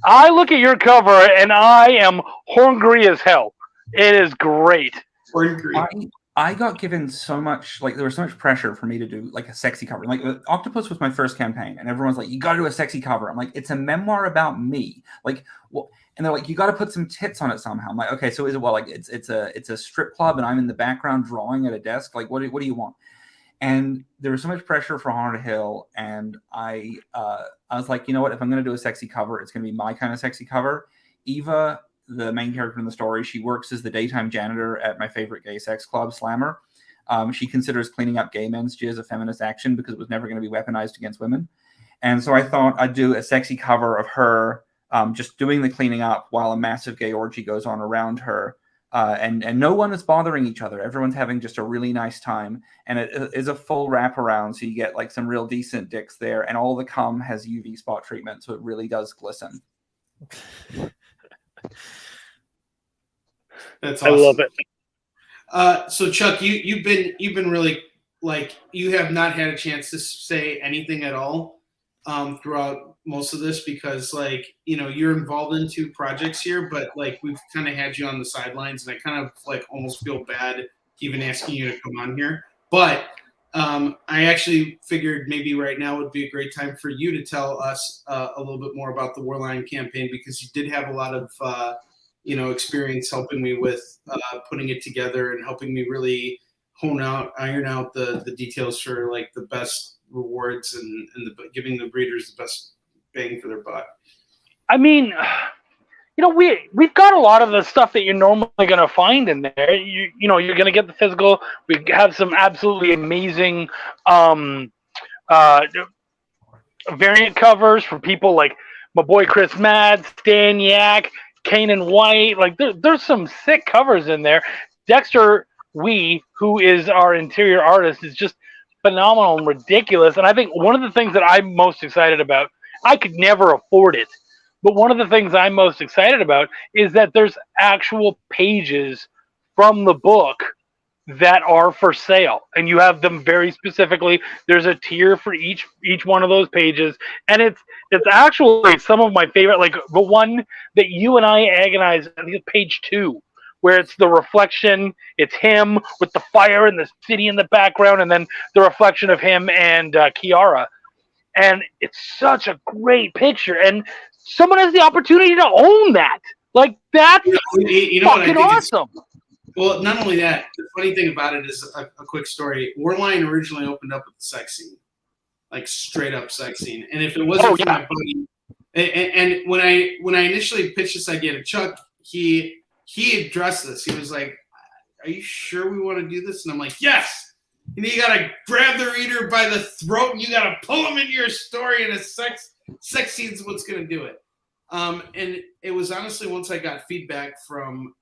I look at your cover and I am hungry as hell. It is great. I got given so much, like there was so much pressure for me to do like a sexy cover. Like Octopus was my first campaign, and everyone's like, "You got to do a sexy cover." I'm like, "It's a memoir about me." Like, well, and they're like, "You got to put some tits on it somehow." I'm like, "Okay, so is it like it's a strip club, and I'm in the background drawing at a desk? Like, what do you want?" And there was so much pressure for Haunted Hill, and I was like, you know what? If I'm going to do a sexy cover, it's going to be my kind of sexy cover. Eva, the main character in the story, she works as the daytime janitor at my favorite gay sex club, Slammer. She considers cleaning up gay men's jizz a feminist action because it was never going to be weaponized against women. And so I thought I'd do a sexy cover of her just doing the cleaning up while a massive gay orgy goes on around her. And no one is bothering each other. Everyone's having just a really nice time. And it is a full wraparound. So you get like some real decent dicks there. And all the cum has UV spot treatment. So it really does glisten. That's awesome. I love it. So Chuck, you've been really, like, you have not had a chance to say anything at all throughout most of this because, like, you know, you're involved in 2 projects here, but like we've kind of had you on the sidelines, and I kind of like almost feel bad even asking you to come on here. But I actually figured maybe right now would be a great time for you to tell us a little bit more about the Warline campaign, because you did have a lot of experience helping me with putting it together and helping me really iron out the details for like the best rewards and giving the breeders the best bang for their buck. I mean, you know, we've got a lot of the stuff that you're normally going to find in there. You're going to get the physical. We have some absolutely amazing variant covers for people like my boy Chris Mads, Stan Yak, Kanan White. Like there's some sick covers in there. Dexter who is our interior artist, is just phenomenal and ridiculous. And I think one of the things that I'm most excited about, I could never afford it, but one of the things I'm most excited about is that there's actual pages from the book that are for sale, and you have them very specifically. There's a tier for each one of those pages, and it's actually some of my favorite. Like the one that you and I agonized, I think it's page 2, where it's the reflection. It's him with the fire and the city in the background, and then the reflection of him and Kiara. And it's such a great picture, and someone has the opportunity to own that. Like that's fucking awesome. Well, not only that, the funny thing about it is a quick story. Warline originally opened up with the sex scene, like straight up sex scene. And if it wasn't for my buddy, and when I initially pitched this idea to Chuck, he addressed this. He was like, "Are you sure we want to do this?" And I'm like, "Yes." And you gotta grab the reader by the throat and you gotta pull him into your story, and a sex scene is what's gonna do it. And it was honestly once I got feedback from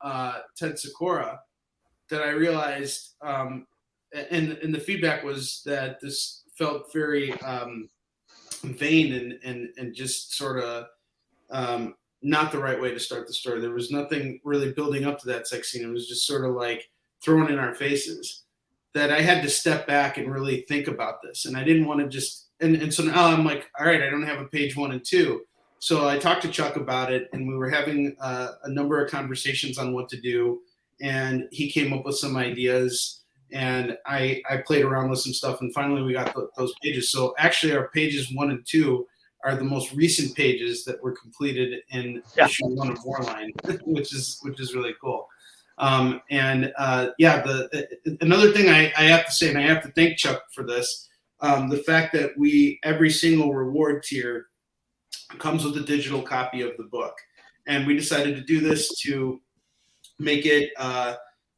Ted Sikora that I realized, and the feedback was that this felt very vain and just sort of not the right way to start the story. There was nothing really building up to that sex scene. It was just sort of like thrown in our faces. That I had to step back and really think about this, and I didn't want to just. And so now I'm like, all right, I don't have a page 1 and 2. So I talked to Chuck about it, and we were having a number of conversations on what to do. And he came up with some ideas, and I played around with some stuff, and finally we got those pages. So actually, our pages 1 and 2 are the most recent pages that were completed in issue 1 of Warline, which is really cool. Another thing I have to say, and I have to thank Chuck for this, the fact that every single reward tier comes with a digital copy of the book. And we decided to do this to make it,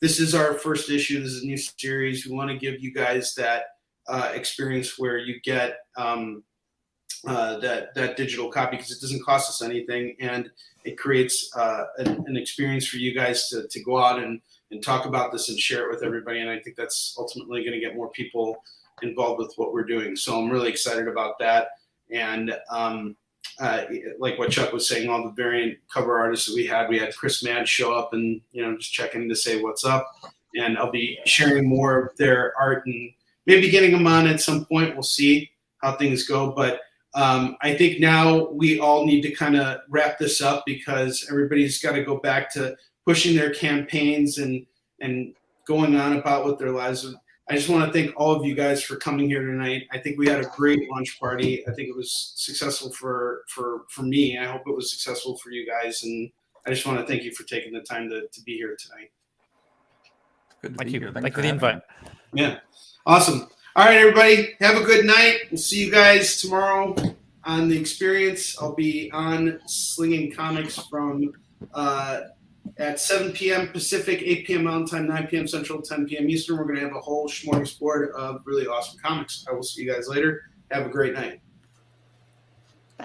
this is our first issue. This is a new series. We want to give you guys that experience where you get that digital copy, because it doesn't cost us anything, and it creates an experience for you guys to go out and talk about this and share it with everybody. And I think that's ultimately going to get more people involved with what we're doing. So I'm really excited about that. And like what Chuck was saying, all the variant cover artists that we had Chris Mads show up and, just check in to say what's up. And I'll be sharing more of their art and maybe getting them on at some point. We'll see how things go. But I think now we all need to kind of wrap this up, because everybody's got to go back to pushing their campaigns and going on about with their lives. I just want to thank all of you guys for coming here tonight. I think we had a great lunch party. I think it was successful for me. I hope it was successful for you guys. And I just want to thank you for taking the time to be here tonight. Good to Thank be you. here. Thank you for the having invite. me. Yeah. Awesome. All right, everybody. Have a good night. We'll see you guys tomorrow on The Experience. I'll be on Slinging Comics from at 7 p.m. Pacific, 8 p.m. Mountain Time, 9 p.m. Central, 10 p.m. Eastern. We're going to have a whole smorgasbord of really awesome comics. I will see you guys later. Have a great night.